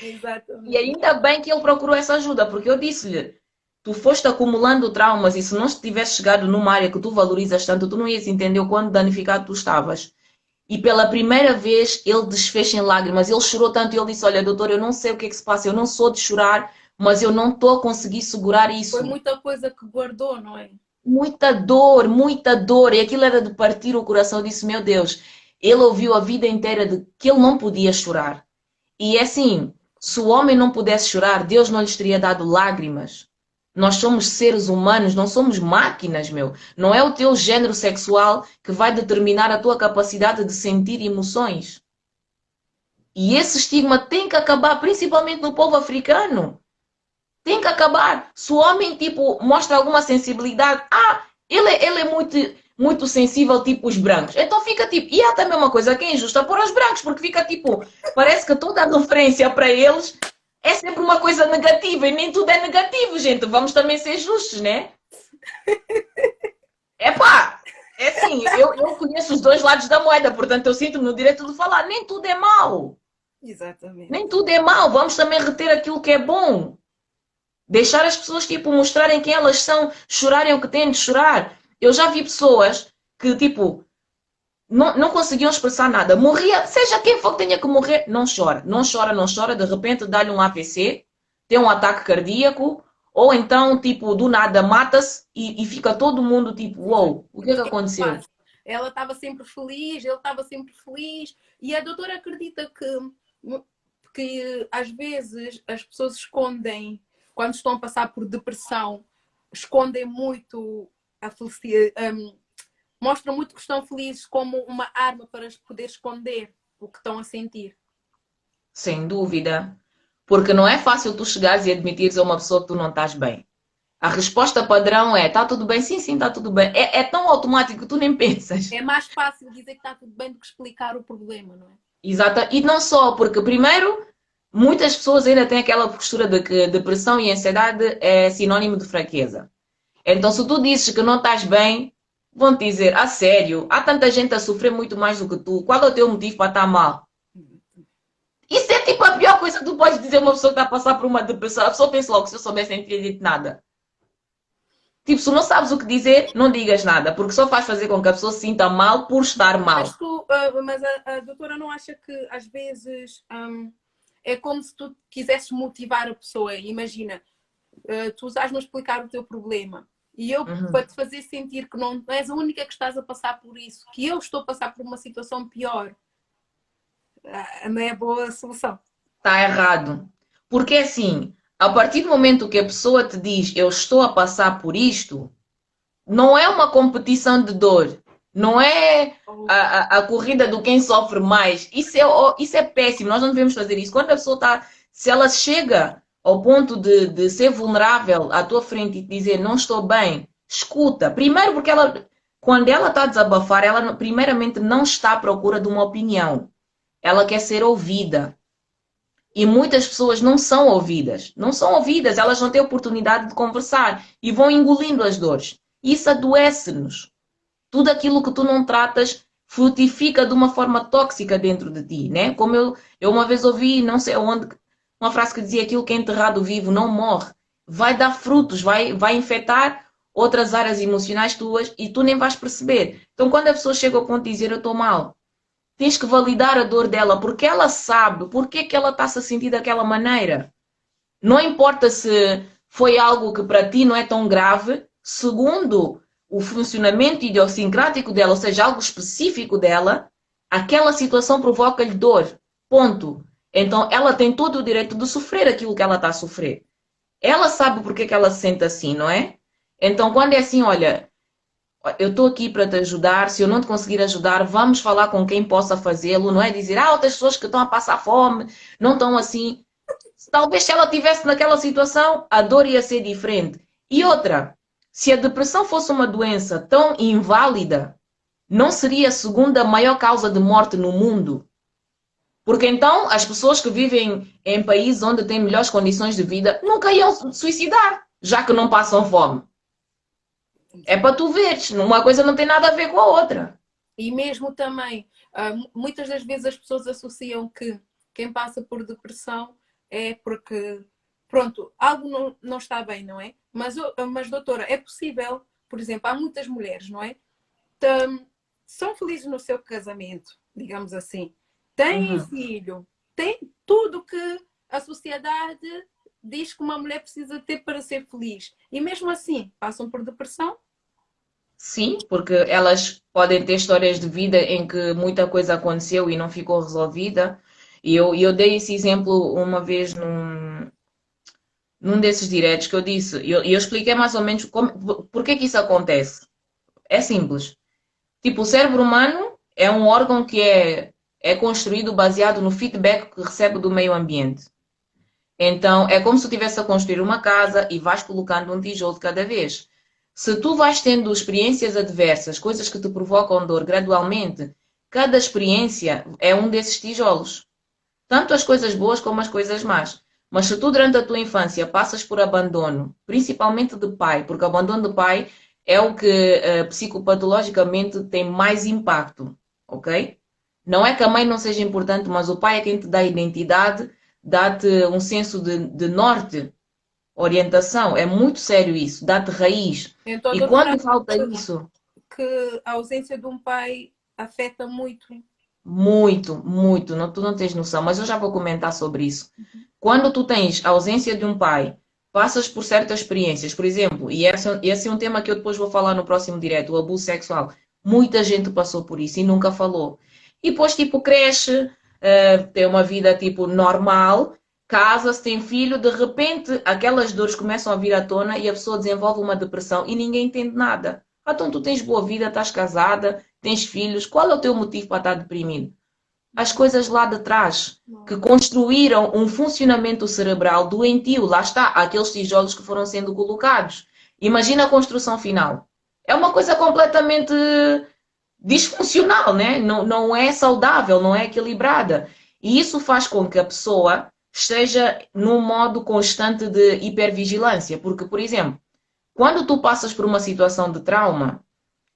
E Exatamente. ainda bem que ele procurou essa ajuda, porque eu disse-lhe, tu foste acumulando traumas e se não tivesse chegado numa área que tu valorizas tanto, tu não ias entender o quanto danificado tu estavas. E pela primeira vez ele desfez em lágrimas, ele chorou tanto e ele disse, olha doutor, eu não sei o que é que se passa, eu não sou de chorar, mas eu não estou a conseguir segurar Foi isso. muita coisa que guardou, não é? Muita dor, e aquilo era de partir o coração, eu disse, meu Deus, ele ouviu a vida inteira de que ele não podia chorar. E é assim, se o homem não pudesse chorar, Deus não lhes teria dado lágrimas. Nós somos seres humanos, não somos máquinas, meu. Não é o teu género sexual que vai determinar a tua capacidade de sentir emoções. E esse estigma tem que acabar, principalmente no povo africano. Tem que acabar. Se o homem, tipo, mostra alguma sensibilidade, ele é muito sensível, tipo os brancos. Então fica tipo, e há também uma coisa que é injusta para os brancos, porque fica tipo, parece que toda a referência para eles é sempre uma coisa negativa e nem tudo é negativo, gente. Vamos também ser justos, né? Epá, é assim, eu conheço os dois lados da moeda, portanto eu sinto-me no direito de falar, nem tudo é mau. Exatamente. Nem tudo é mau, vamos também reter aquilo que é bom. Deixar as pessoas, tipo, mostrarem quem elas são, chorarem o que têm de chorar. Eu já vi pessoas que, tipo, não conseguiam expressar nada. Morria, seja quem for que tenha que morrer, não chora. Não chora, não chora. De repente dá-lhe um AVC, tem um ataque cardíaco, ou então, tipo, do nada mata-se e fica todo mundo, tipo, uou, wow, o que é que aconteceu? Ela estava sempre feliz, ele estava sempre feliz. E a doutora acredita que às vezes as pessoas escondem, quando estão a passar por depressão, escondem muito a felicidade, mostram muito que estão felizes como uma arma para poder esconder o que estão a sentir. Sem dúvida. Porque não é fácil tu chegares e admitires a uma pessoa que tu não estás bem. A resposta padrão é: tá tudo bem? Sim, sim, tá tudo bem. É tão automático que tu nem pensas. É mais fácil dizer que está tudo bem do que explicar o problema, não é? Exato. E não só, porque primeiro, muitas pessoas ainda têm aquela postura de que depressão e ansiedade é sinónimo de fraqueza. Então, se tu dizes que não estás bem, vão te dizer: a sério, há tanta gente a sofrer muito mais do que tu. Qual é o teu motivo para estar mal? Isso é tipo a pior coisa que tu podes dizer a uma pessoa que está a passar por uma depressão. A pessoa pensa logo: se eu soubesse, nem teria dito nada. Tipo, se não sabes o que dizer, não digas nada, porque só faz fazer com que a pessoa se sinta mal por estar mal. Mas a doutora não acha que às vezes é como se tu quisesses motivar a pessoa? Imagina, tu usaste-me a explicar o teu problema e eu, para te fazer sentir que não és a única que estás a passar por isso, que eu estou a passar por uma situação pior, não é boa a solução. Está errado. Porque assim, a partir do momento que a pessoa te diz eu estou a passar por isto, não é uma competição de dor. Não é a corrida do quem sofre mais. Isso é péssimo. Nós não devemos fazer isso. Quando a pessoa está. Se ela chega ao ponto de ser vulnerável à tua frente e te dizer não estou bem, escuta. Primeiro, porque quando ela está a desabafar, ela primeiramente não está à procura de uma opinião. Ela quer ser ouvida. E muitas pessoas não são ouvidas. Não são ouvidas, elas não têm oportunidade de conversar e vão engolindo as dores. Isso adoece-nos. Tudo aquilo que tu não tratas frutifica de uma forma tóxica dentro de ti, né? Como eu uma vez ouvi, não sei onde, uma frase que dizia: aquilo que é enterrado vivo não morre. Vai dar frutos, vai infectar outras áreas emocionais tuas e tu nem vais perceber. Então, quando a pessoa chega ao ponto de dizer eu estou mal, tens que validar a dor dela, porque ela sabe porque é que ela está-se a sentir daquela maneira. Não importa se foi algo que para ti não é tão grave, segundo o funcionamento idiosincrático dela, ou seja, algo específico dela, aquela situação provoca-lhe dor. Ponto. Então ela tem todo o direito de sofrer aquilo que ela está a sofrer. Ela sabe porque é que ela se sente assim, não é? Então quando é assim, olha, eu estou aqui para te ajudar, se eu não te conseguir ajudar, vamos falar com quem possa fazê-lo, não é dizer, outras pessoas que estão a passar fome, não estão assim. Talvez se ela estivesse naquela situação, a dor ia ser diferente. E outra, se a depressão fosse uma doença tão inválida, não seria a segunda maior causa de morte no mundo. Porque então as pessoas que vivem em países onde têm melhores condições de vida nunca iam suicidar, já que não passam fome. É para tu veres, uma coisa não tem nada a ver com a outra. E mesmo também, muitas das vezes as pessoas associam que quem passa por depressão é porque, pronto, algo não está bem, não é? Mas, doutora, é possível, por exemplo, há muitas mulheres, não é? São felizes no seu casamento, digamos assim. Têm Uhum. filho, têm tudo que a sociedade diz que uma mulher precisa ter para ser feliz. E mesmo assim, passam por depressão. Sim, porque elas podem ter histórias de vida em que muita coisa aconteceu e não ficou resolvida. E eu dei esse exemplo uma vez num desses diretos que eu disse, e eu expliquei mais ou menos por que que isso acontece. É simples. Tipo, o cérebro humano é um órgão que é construído baseado no feedback que recebe do meio ambiente. Então, é como se tu estivesse a construir uma casa e vais colocando um tijolo de cada vez. Se tu vais tendo experiências adversas, coisas que te provocam dor gradualmente, cada experiência é um desses tijolos. Tanto as coisas boas como as coisas más. Mas se tu durante a tua infância passas por abandono, principalmente de pai, porque o abandono de pai é o que psicopatologicamente tem mais impacto, ok? Não é que a mãe não seja importante, mas o pai é quem te dá identidade, dá-te um senso de norte, orientação. É muito sério isso, dá-te raiz. Então, a E doutora quando acha falta isso, que a ausência de um pai afeta muito. muito, muito, não, tu não tens noção, mas eu já vou comentar sobre isso. Quando tu tens a ausência de um pai, passas por certas experiências, por exemplo, e esse é um tema que eu depois vou falar no próximo direto, o abuso sexual. Muita gente passou por isso e nunca falou. E depois, tipo, cresce, tem uma vida, tipo, normal, casa-se, tem filho, de repente, aquelas dores começam a vir à tona e a pessoa desenvolve uma depressão e ninguém entende nada. Ah, então tu tens boa vida, estás casada, tens filhos, qual é o teu motivo para estar deprimido? As coisas lá de trás que construíram um funcionamento cerebral doentio, lá está, aqueles tijolos que foram sendo colocados. Imagina a construção final. É uma coisa completamente disfuncional, né? Não é saudável, não é equilibrada. E isso faz com que a pessoa esteja num modo constante de hipervigilância. Porque, por exemplo, quando tu passas por uma situação de trauma,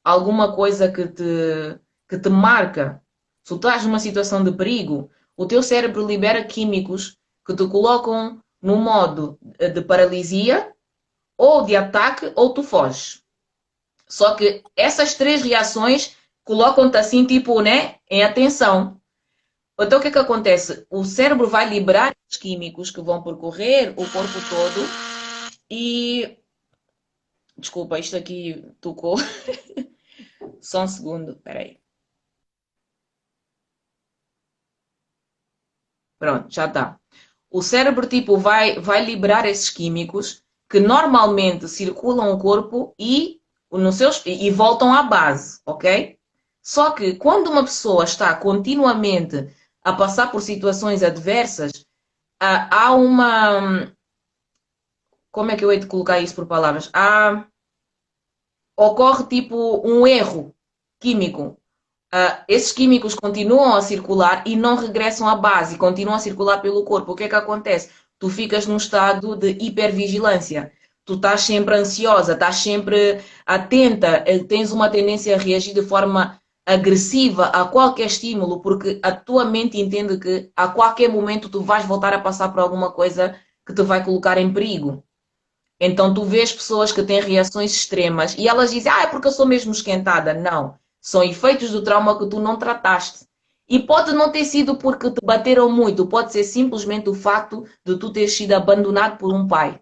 alguma coisa que te marca, se tu estás numa situação de perigo, o teu cérebro libera químicos que te colocam no modo de paralisia, ou de ataque, ou tu foges. Só que essas três reações colocam-te assim, tipo, né, em atenção. Então, o que é que acontece? O cérebro vai liberar os químicos que vão percorrer o corpo todo e... Desculpa, isto aqui tocou. Só um segundo, peraí. Pronto, já está. O cérebro, tipo, vai liberar esses químicos que normalmente circulam o corpo e voltam à base, ok? Só que quando uma pessoa está continuamente a passar por situações adversas, há uma. Como é que eu hei de colocar isso por palavras? Ocorre tipo um erro químico. Esses químicos continuam a circular e não regressam à base, continuam a circular pelo corpo. O que é que acontece? Tu ficas num estado de hipervigilância. Tu estás sempre ansiosa, estás sempre atenta, tens uma tendência a reagir de forma agressiva a qualquer estímulo, porque a tua mente entende que a qualquer momento tu vais voltar a passar por alguma coisa que te vai colocar em perigo. Então tu vês pessoas que têm reações extremas e elas dizem, é porque eu sou mesmo esquentada. Não, são efeitos do trauma que tu não trataste. E pode não ter sido porque te bateram muito, pode ser simplesmente o facto de tu ter sido abandonado por um pai.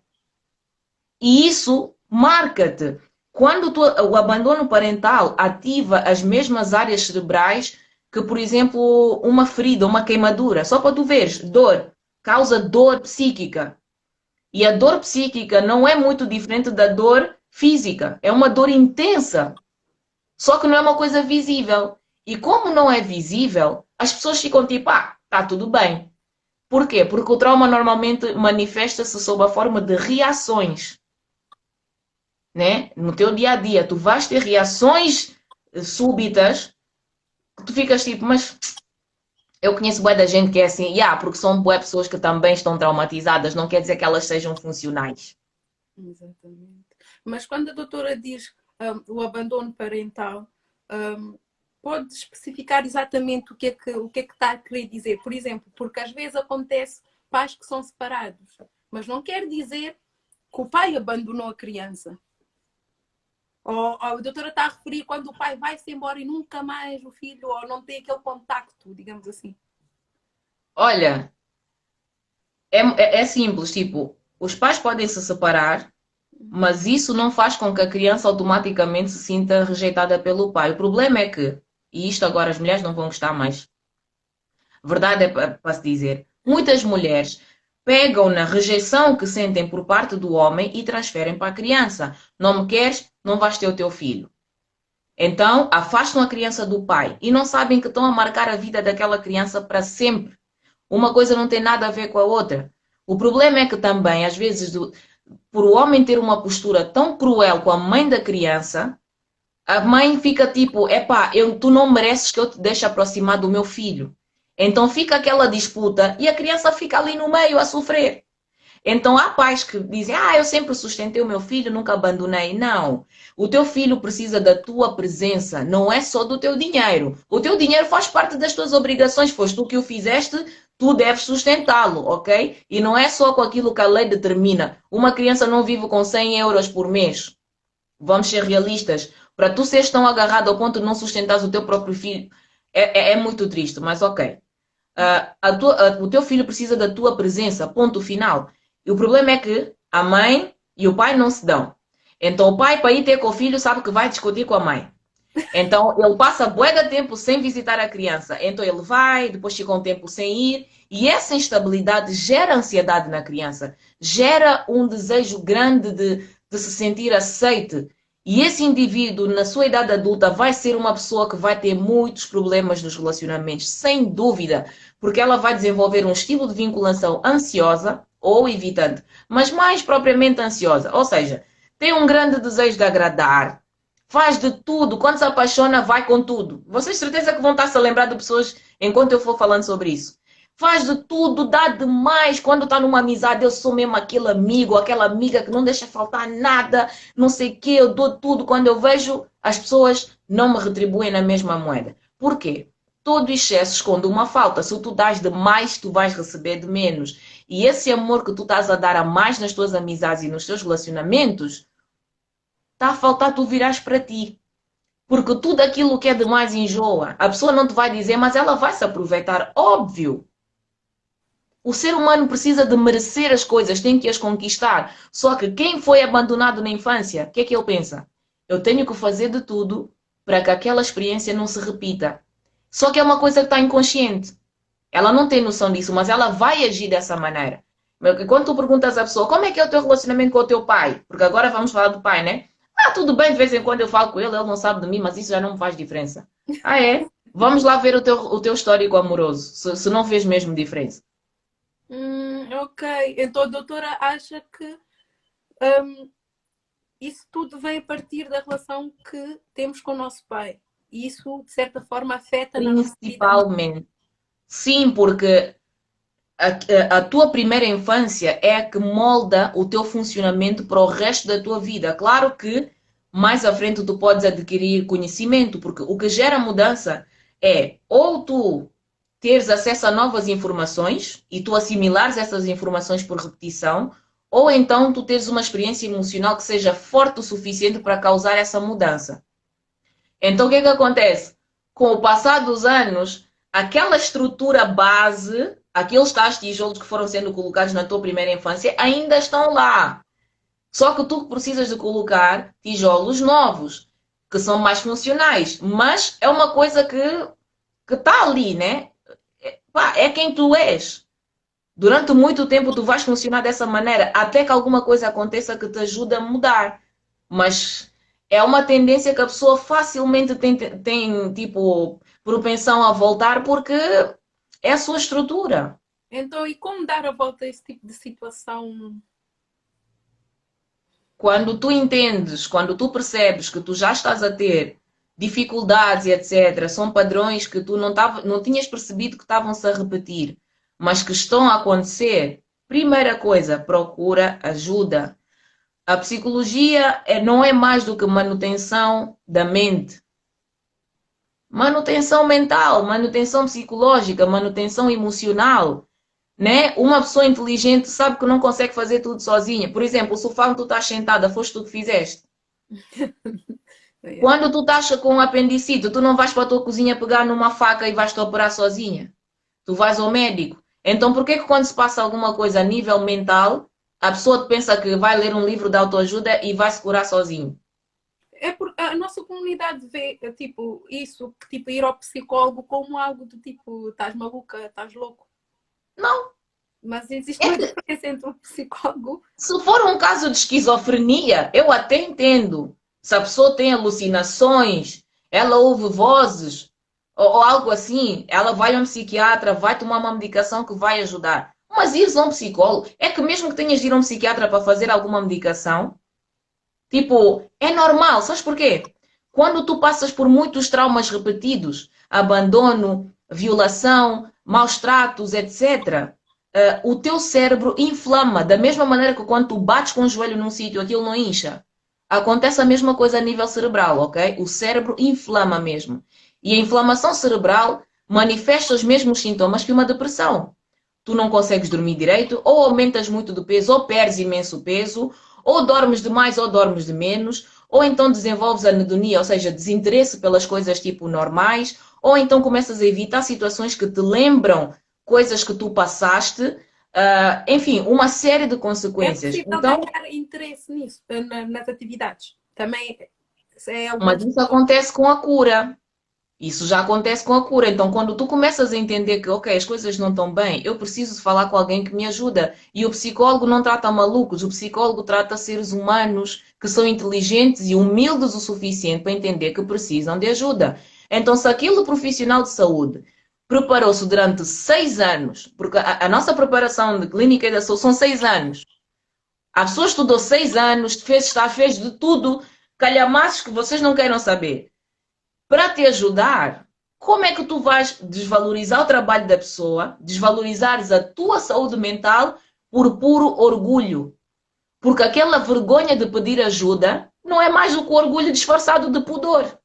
E isso marca-te. Quando o abandono parental ativa as mesmas áreas cerebrais que, por exemplo, uma ferida, uma queimadura, só para tu veres, dor, causa dor psíquica. E a dor psíquica não é muito diferente da dor física. É uma dor intensa. Só que não é uma coisa visível. E como não é visível, as pessoas ficam tipo, tá tudo bem. Por quê? Porque o trauma normalmente manifesta-se sob a forma de reações, né? No teu dia a dia, tu vais ter reações súbitas que tu ficas tipo, mas Eu conheço bué da gente que é assim, porque são bué pessoas que também estão traumatizadas, não quer dizer que elas sejam funcionais. Exatamente. Mas quando a doutora diz o abandono parental, um, pode especificar exatamente o que é que está a querer dizer? Por exemplo, porque às vezes acontece pais que são separados, mas não quer dizer que o pai abandonou a criança. Ou a doutora está a referir quando o pai vai-se embora e nunca mais o filho, ou não tem aquele contacto, digamos assim. Olha, é simples, tipo, os pais podem se separar, mas isso não faz com que a criança automaticamente se sinta rejeitada pelo pai. O problema é que, e isto agora as mulheres não vão gostar mais, verdade é para se dizer, muitas mulheres pegam na rejeição que sentem por parte do homem e transferem para a criança. Não me queres, não vais ter o teu filho. Então, afastam a criança do pai e não sabem que estão a marcar a vida daquela criança para sempre. Uma coisa não tem nada a ver com a outra. O problema é que também, às vezes, por o homem ter uma postura tão cruel com a mãe da criança, a mãe fica tipo, epá, tu não mereces que eu te deixe aproximar do meu filho. Então fica aquela disputa e a criança fica ali no meio a sofrer. Então há pais que dizem, eu sempre sustentei o meu filho, nunca abandonei. Não. O teu filho precisa da tua presença, não é só do teu dinheiro. O teu dinheiro faz parte das tuas obrigações, foste tu que o fizeste, tu deves sustentá-lo, ok? E não é só com aquilo que a lei determina. Uma criança não vive com 100 euros por mês. Vamos ser realistas. Para tu seres tão agarrado ao ponto de não sustentares o teu próprio filho, é muito triste, mas ok. O teu filho precisa da tua presença, ponto final. E o problema é que a mãe e o pai não se dão. Então o pai, para ir ter com o filho, sabe que vai discutir com a mãe. Então ele passa bué de tempo sem visitar a criança. Então ele vai, depois fica um tempo sem ir. E essa instabilidade gera ansiedade na criança. Gera um desejo grande de se sentir aceite. E esse indivíduo, na sua idade adulta, vai ser uma pessoa que vai ter muitos problemas nos relacionamentos, sem dúvida, porque ela vai desenvolver um estilo de vinculação ansiosa ou evitante, mas mais propriamente ansiosa. Ou seja, tem um grande desejo de agradar, faz de tudo, quando se apaixona, vai com tudo. Vocês certeza que vão estar-se a lembrar de pessoas enquanto eu for falando sobre isso. Faz de tudo, dá demais. Quando está numa amizade, eu sou mesmo aquele amigo, aquela amiga que não deixa faltar nada, não sei o quê, eu dou tudo. Quando eu vejo, as pessoas não me retribuem na mesma moeda. Por quê? Todo excesso esconde uma falta. Se tu dás de mais, tu vais receber de menos. E esse amor que tu estás a dar a mais nas tuas amizades e nos teus relacionamentos, está a faltar tu virares para ti. Porque tudo aquilo que é demais enjoa. A pessoa não te vai dizer, mas ela vai se aproveitar. Óbvio. O ser humano precisa de merecer as coisas, tem que as conquistar. Só que quem foi abandonado na infância, o que é que ele pensa? Eu tenho que fazer de tudo para que aquela experiência não se repita. Só que é uma coisa que está inconsciente. Ela não tem noção disso, mas ela vai agir dessa maneira. Quando tu perguntas à pessoa como é que é o teu relacionamento com o teu pai, porque agora vamos falar do pai, né? Tudo bem, de vez em quando eu falo com ele, ele não sabe de mim, mas isso já não me faz diferença. É? Vamos lá ver o teu histórico amoroso, se não fez mesmo diferença. Ok. Então a doutora acha que hum, isso tudo vem a partir da relação que temos com o nosso pai. E isso, de certa forma, afeta na nossa vida. Principalmente. Sim, porque a tua primeira infância é a que molda o teu funcionamento para o resto da tua vida. Claro que mais à frente tu podes adquirir conhecimento, porque o que gera mudança é ou tu teres acesso a novas informações e tu assimilares essas informações por repetição, ou então tu teres uma experiência emocional que seja forte o suficiente para causar essa mudança. Então, o que é que acontece? Com o passar dos anos, aquela estrutura base, aqueles tais tijolos que foram sendo colocados na tua primeira infância, ainda estão lá. Só que tu precisas de colocar tijolos novos, que são mais funcionais. Mas é uma coisa que está ali, né? É quem tu és. Durante muito tempo tu vais funcionar dessa maneira, até que alguma coisa aconteça que te ajude a mudar. Mas é uma tendência que a pessoa facilmente tem tipo, propensão a voltar porque é a sua estrutura. Então, e como dar a volta a esse tipo de situação? Quando tu entendes, quando tu percebes que tu já estás a ter dificuldades e etc., são padrões que tu não tinhas percebido que estavam-se a repetir, mas que estão a acontecer, primeira coisa, procura ajuda. A psicologia não é mais do que manutenção da mente. Manutenção mental, manutenção psicológica, manutenção emocional, né? Uma pessoa inteligente sabe que não consegue fazer tudo sozinha. Por exemplo, o sofá onde tu estás sentada, foste tu que fizeste. Yeah. Quando tu estás com um apendicite, tu não vais para a tua cozinha pegar numa faca e vais-te operar sozinha. Tu vais ao médico. Então, por que quando se passa alguma coisa a nível mental, a pessoa pensa que vai ler um livro de autoajuda e vai se curar sozinho? É porque a nossa comunidade vê, tipo, isso, que tipo, ir ao psicólogo como algo do tipo, estás maluca, estás louco. Não. Mas existe É uma que diferença entre o psicólogo. se for um caso de esquizofrenia, eu até entendo. Se a pessoa tem alucinações, ela ouve vozes ou algo assim, ela vai a um psiquiatra, vai tomar uma medicação que vai ajudar. Mas ir a um psicólogo, é que mesmo que tenhas de ir a um psiquiatra para fazer alguma medicação, tipo, é normal. Sabes porquê? Quando tu passas por muitos traumas repetidos, abandono, violação, maus tratos, etc., o teu cérebro inflama. Da mesma maneira que quando tu bates com o joelho num sítio, aquilo não incha. Acontece a mesma coisa a nível cerebral, ok? O cérebro inflama mesmo. E a inflamação cerebral manifesta os mesmos sintomas que uma depressão. Tu não consegues dormir direito, ou aumentas muito de peso, ou perdes imenso peso, ou dormes de mais ou dormes de menos, ou então desenvolves anedonia, ou seja, desinteresse pelas coisas tipo normais, ou então começas a evitar situações que te lembram coisas que tu passaste, enfim, uma série de É consequências. possível Então, ganhar interesse nisso, nas atividades. Também é algum. mas isso acontece com a cura. Isso já acontece com a cura. Então, quando tu começas a entender que, ok, as coisas não estão bem, eu preciso de falar com alguém que me ajuda. E o psicólogo não trata malucos, o psicólogo trata seres humanos que são inteligentes e humildes o suficiente para entender que precisam de ajuda. Então, se aquele profissional de saúde preparou-se durante 6 anos, porque a nossa preparação de clínica e da saúde são 6 anos. A pessoa estudou 6 anos, fez de tudo, calhamaços que vocês não queiram saber para te ajudar, como é que tu vais desvalorizar o trabalho da pessoa, desvalorizares a tua saúde mental por puro orgulho? Porque aquela vergonha de pedir ajuda não é mais do que o orgulho disfarçado de pudor.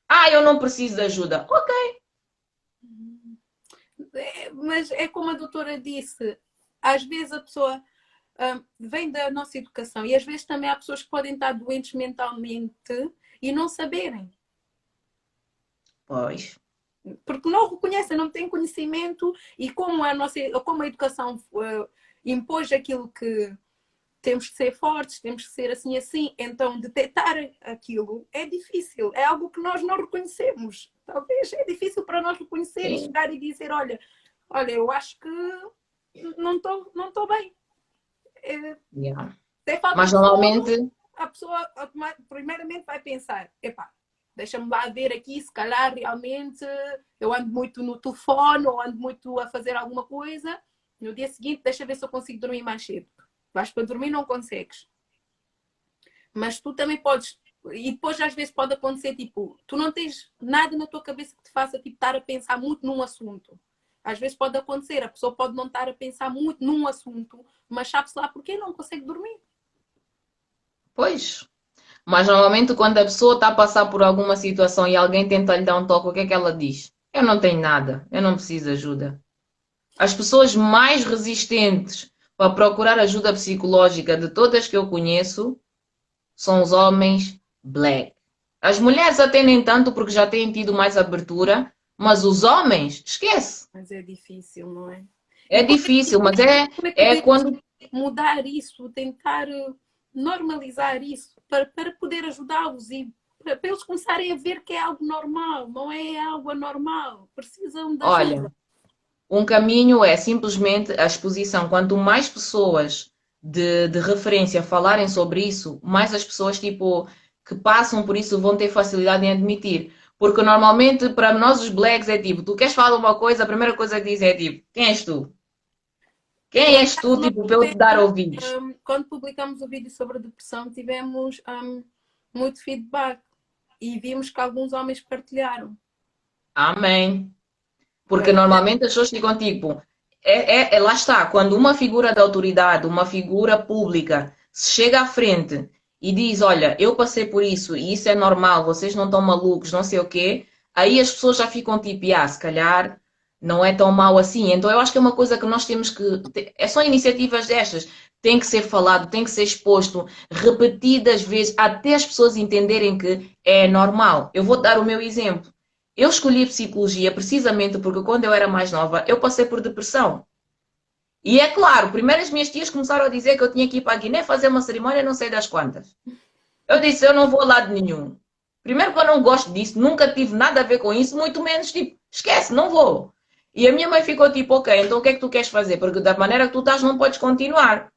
Ah, eu não preciso de ajuda. Ok. Mas é como a doutora disse, às vezes a pessoa vem da nossa educação e às vezes também há pessoas que podem estar doentes mentalmente e não saberem. Pois. Porque não reconhecem, não têm conhecimento e como a educação impôs aquilo que temos que ser fortes, temos que ser assim assim, então detectar aquilo é difícil, é algo que nós não reconhecemos. Talvez é difícil para nós reconhecer e Sim. chegar e dizer, olha, eu acho que não estou bem. Yeah. Tem falta Mas de sono, normalmente, a pessoa primeiramente vai pensar, epá, deixa-me lá ver aqui, se calhar realmente eu ando muito no telefone ou ando muito a fazer alguma coisa. No dia seguinte, deixa ver se eu consigo dormir mais cedo. Vais para dormir, não consegues. Mas tu também podes. E depois às vezes pode acontecer, tipo, tu não tens nada na tua cabeça que te faça tipo, estar a pensar muito num assunto. Às vezes pode acontecer, a pessoa pode não estar a pensar muito num assunto, mas sabe-se lá porquê não consegue dormir. pois. Mas normalmente quando a pessoa está a passar por alguma situação e alguém tenta lhe dar um toque, o que é que ela diz? Eu não tenho nada, eu não preciso de ajuda. As pessoas mais resistentes para procurar ajuda psicológica de todas que eu conheço são os homens black. As mulheres até nem tanto porque já têm tido mais abertura, mas os homens, esquece. Mas é difícil, não é? E É difícil, mas como é que é podemos quando. mudar isso, tentar normalizar isso para poder ajudá-los e para eles começarem a ver que é algo normal, não é algo anormal, precisam de Olha, ajuda. um caminho é simplesmente a exposição. Quanto mais pessoas de referência falarem sobre isso, mais as pessoas tipo, que passam por isso vão ter facilidade em admitir. Porque normalmente para nós os blacks é tipo, tu queres falar uma coisa, a primeira coisa que dizem é tipo, quem és tu? Por Quem és acaso, tu, nós tipo, para eu te dar tivemos, ouvidos? quando publicamos o vídeo sobre a depressão, tivemos muito feedback. e vimos que alguns homens partilharam. Amém. Porque Pois, normalmente as pessoas ficam tipo, lá está, quando uma figura de autoridade, uma figura pública, se chega à frente e diz, olha, eu passei por isso e isso é normal, vocês não estão malucos, não sei o quê, aí as pessoas já ficam tipo, ah, se calhar não é tão mau assim. Então eu acho que é uma coisa que nós temos que, é só iniciativas destas, tem que ser falado, tem que ser exposto repetidas vezes, até as pessoas entenderem que é normal. Eu vou dar o meu exemplo. Eu escolhi psicologia precisamente porque quando eu era mais nova, eu passei por depressão. E é claro, primeiro as minhas tias começaram a dizer que eu tinha que ir para a Guiné fazer uma cerimónia, não sei das quantas. Eu disse, eu não vou a lado nenhum. Primeiro que eu não gosto disso, nunca tive nada a ver com isso, muito menos tipo, esquece, não vou. E a minha mãe ficou tipo, ok, então o que é que tu queres fazer? Porque da maneira que tu estás não podes continuar.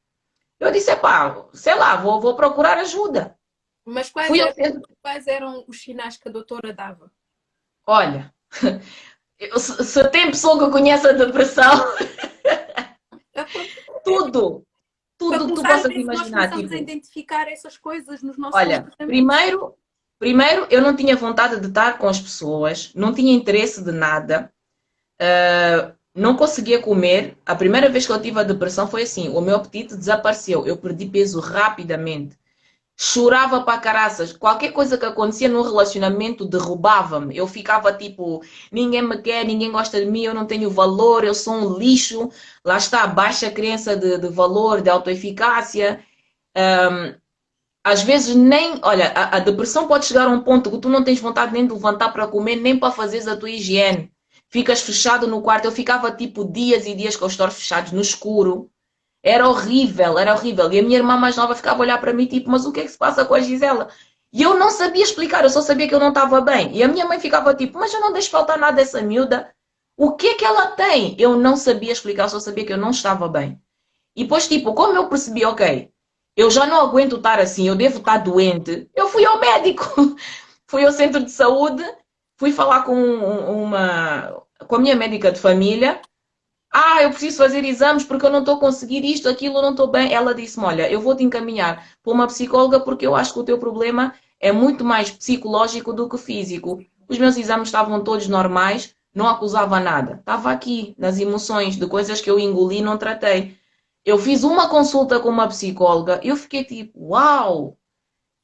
Eu disse, pá, sei lá, vou procurar ajuda. mas Fui ao centro. quais eram os sinais que a doutora dava? Olha, se tem pessoa que conhece a depressão, tudo. Para Tudo que tu começar a possas ver se nós imaginar. começamos a Tipo, identificar essas coisas nos nossos olha, comportamentos. primeiro eu não tinha vontade de estar com as pessoas, não tinha interesse de nada, não conseguia comer. A primeira vez que eu tive a depressão foi assim: o meu apetite desapareceu, eu perdi peso rapidamente. Chorava para caraças. Qualquer coisa que acontecia no relacionamento derrubava-me. Eu ficava tipo, ninguém me quer, ninguém gosta de mim, eu não tenho valor, eu sou um lixo. Lá está, baixa crença de valor, de autoeficácia. Às vezes nem, olha, a depressão pode chegar a um ponto que tu não tens vontade nem de levantar para comer, nem para fazeres a tua higiene. Ficas fechado no quarto. Eu ficava tipo dias e dias com os olhos fechados no escuro. Era horrível, era horrível. E a minha irmã mais nova ficava a olhar para mim tipo, mas o que é que se passa com a Gisela? E eu não sabia explicar, eu só sabia que eu não estava bem. E a minha mãe ficava tipo, mas eu não deixo faltar nada dessa miúda. O que é que ela tem? Eu não sabia explicar, eu só sabia que eu não estava bem. E depois, tipo, como eu percebi, ok, eu já não aguento estar assim, eu devo estar doente, eu fui ao médico. Fui ao centro de saúde, fui falar com a minha médica de família. Ah, eu preciso fazer exames porque eu não estou a conseguir isto, aquilo, não estou bem. Ela disse-me, olha, eu vou te encaminhar para uma psicóloga porque eu acho que o teu problema é muito mais psicológico do que físico. Os meus exames estavam todos normais, não acusava nada. Estava aqui, nas emoções, de coisas que eu engoli e não tratei. Eu fiz uma consulta com uma psicóloga e eu fiquei tipo, uau,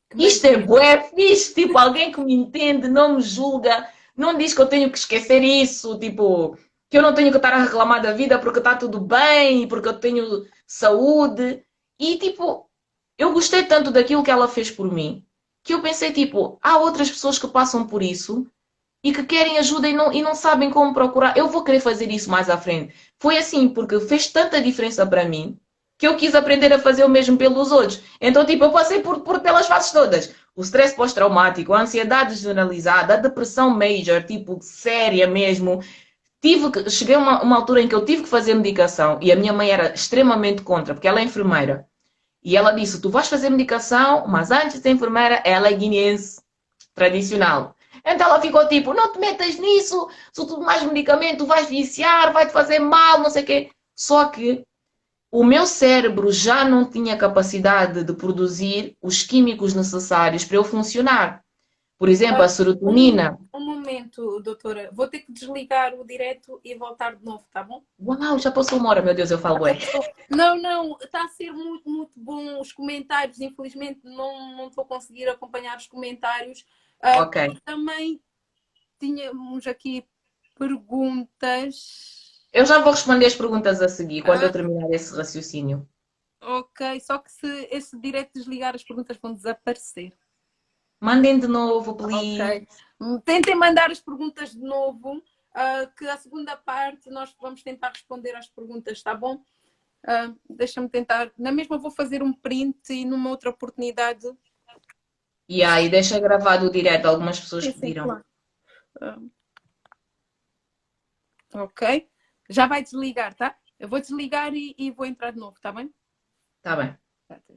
Que isto é magia. bué fixe, tipo, alguém que me entende, não me julga, não diz que eu tenho que esquecer isso, tipo, que eu não tenho que estar a reclamar da vida porque está tudo bem, porque eu tenho saúde. E, tipo, eu gostei tanto daquilo que ela fez por mim, que eu pensei, tipo, há outras pessoas que passam por isso e que querem ajuda e não sabem como procurar. Eu vou querer fazer isso mais à frente. Foi assim, porque fez tanta diferença para mim que eu quis aprender a fazer o mesmo pelos outros. Então, tipo, eu passei pelas fases todas. O stress pós-traumático, a ansiedade generalizada, a depressão major, tipo, séria mesmo. Cheguei a uma altura em que eu tive que fazer medicação e a minha mãe era extremamente contra, porque ela é enfermeira. E ela disse: tu vais fazer medicação, mas antes de ser enfermeira, ela é guineense tradicional. Então ela ficou tipo: não te metas nisso, se tu mais medicamento vais viciar, vai te fazer mal, não sei o quê. Só que o meu cérebro já não tinha capacidade de produzir os químicos necessários para eu funcionar. Por exemplo, a serotonina. Um momento, doutora. Vou ter que desligar o direto e voltar de novo, tá bom? Uau, já passou uma hora, meu Deus, eu falo Já bem. passou. Não, não, está a ser muito, muito bom os comentários. Infelizmente, não estou a conseguir acompanhar os comentários. Ok, Também tínhamos aqui perguntas. eu já vou responder as perguntas a seguir, quando eu Ah, terminar esse raciocínio. ok, só que se esse direto desligar, as perguntas vão desaparecer. Mandem de novo, please. Ok. Tentem mandar as perguntas de novo, que a segunda parte nós vamos tentar responder às perguntas, tá bom? Deixa-me tentar. Na mesma vou fazer um print e numa outra oportunidade. E aí, deixa gravado o direto, algumas pessoas Sim, sim, pediram. claro. Ah, ok. Já vai desligar, tá? Eu vou desligar e vou entrar de novo, tá bem? Tá bem. Tá, tá.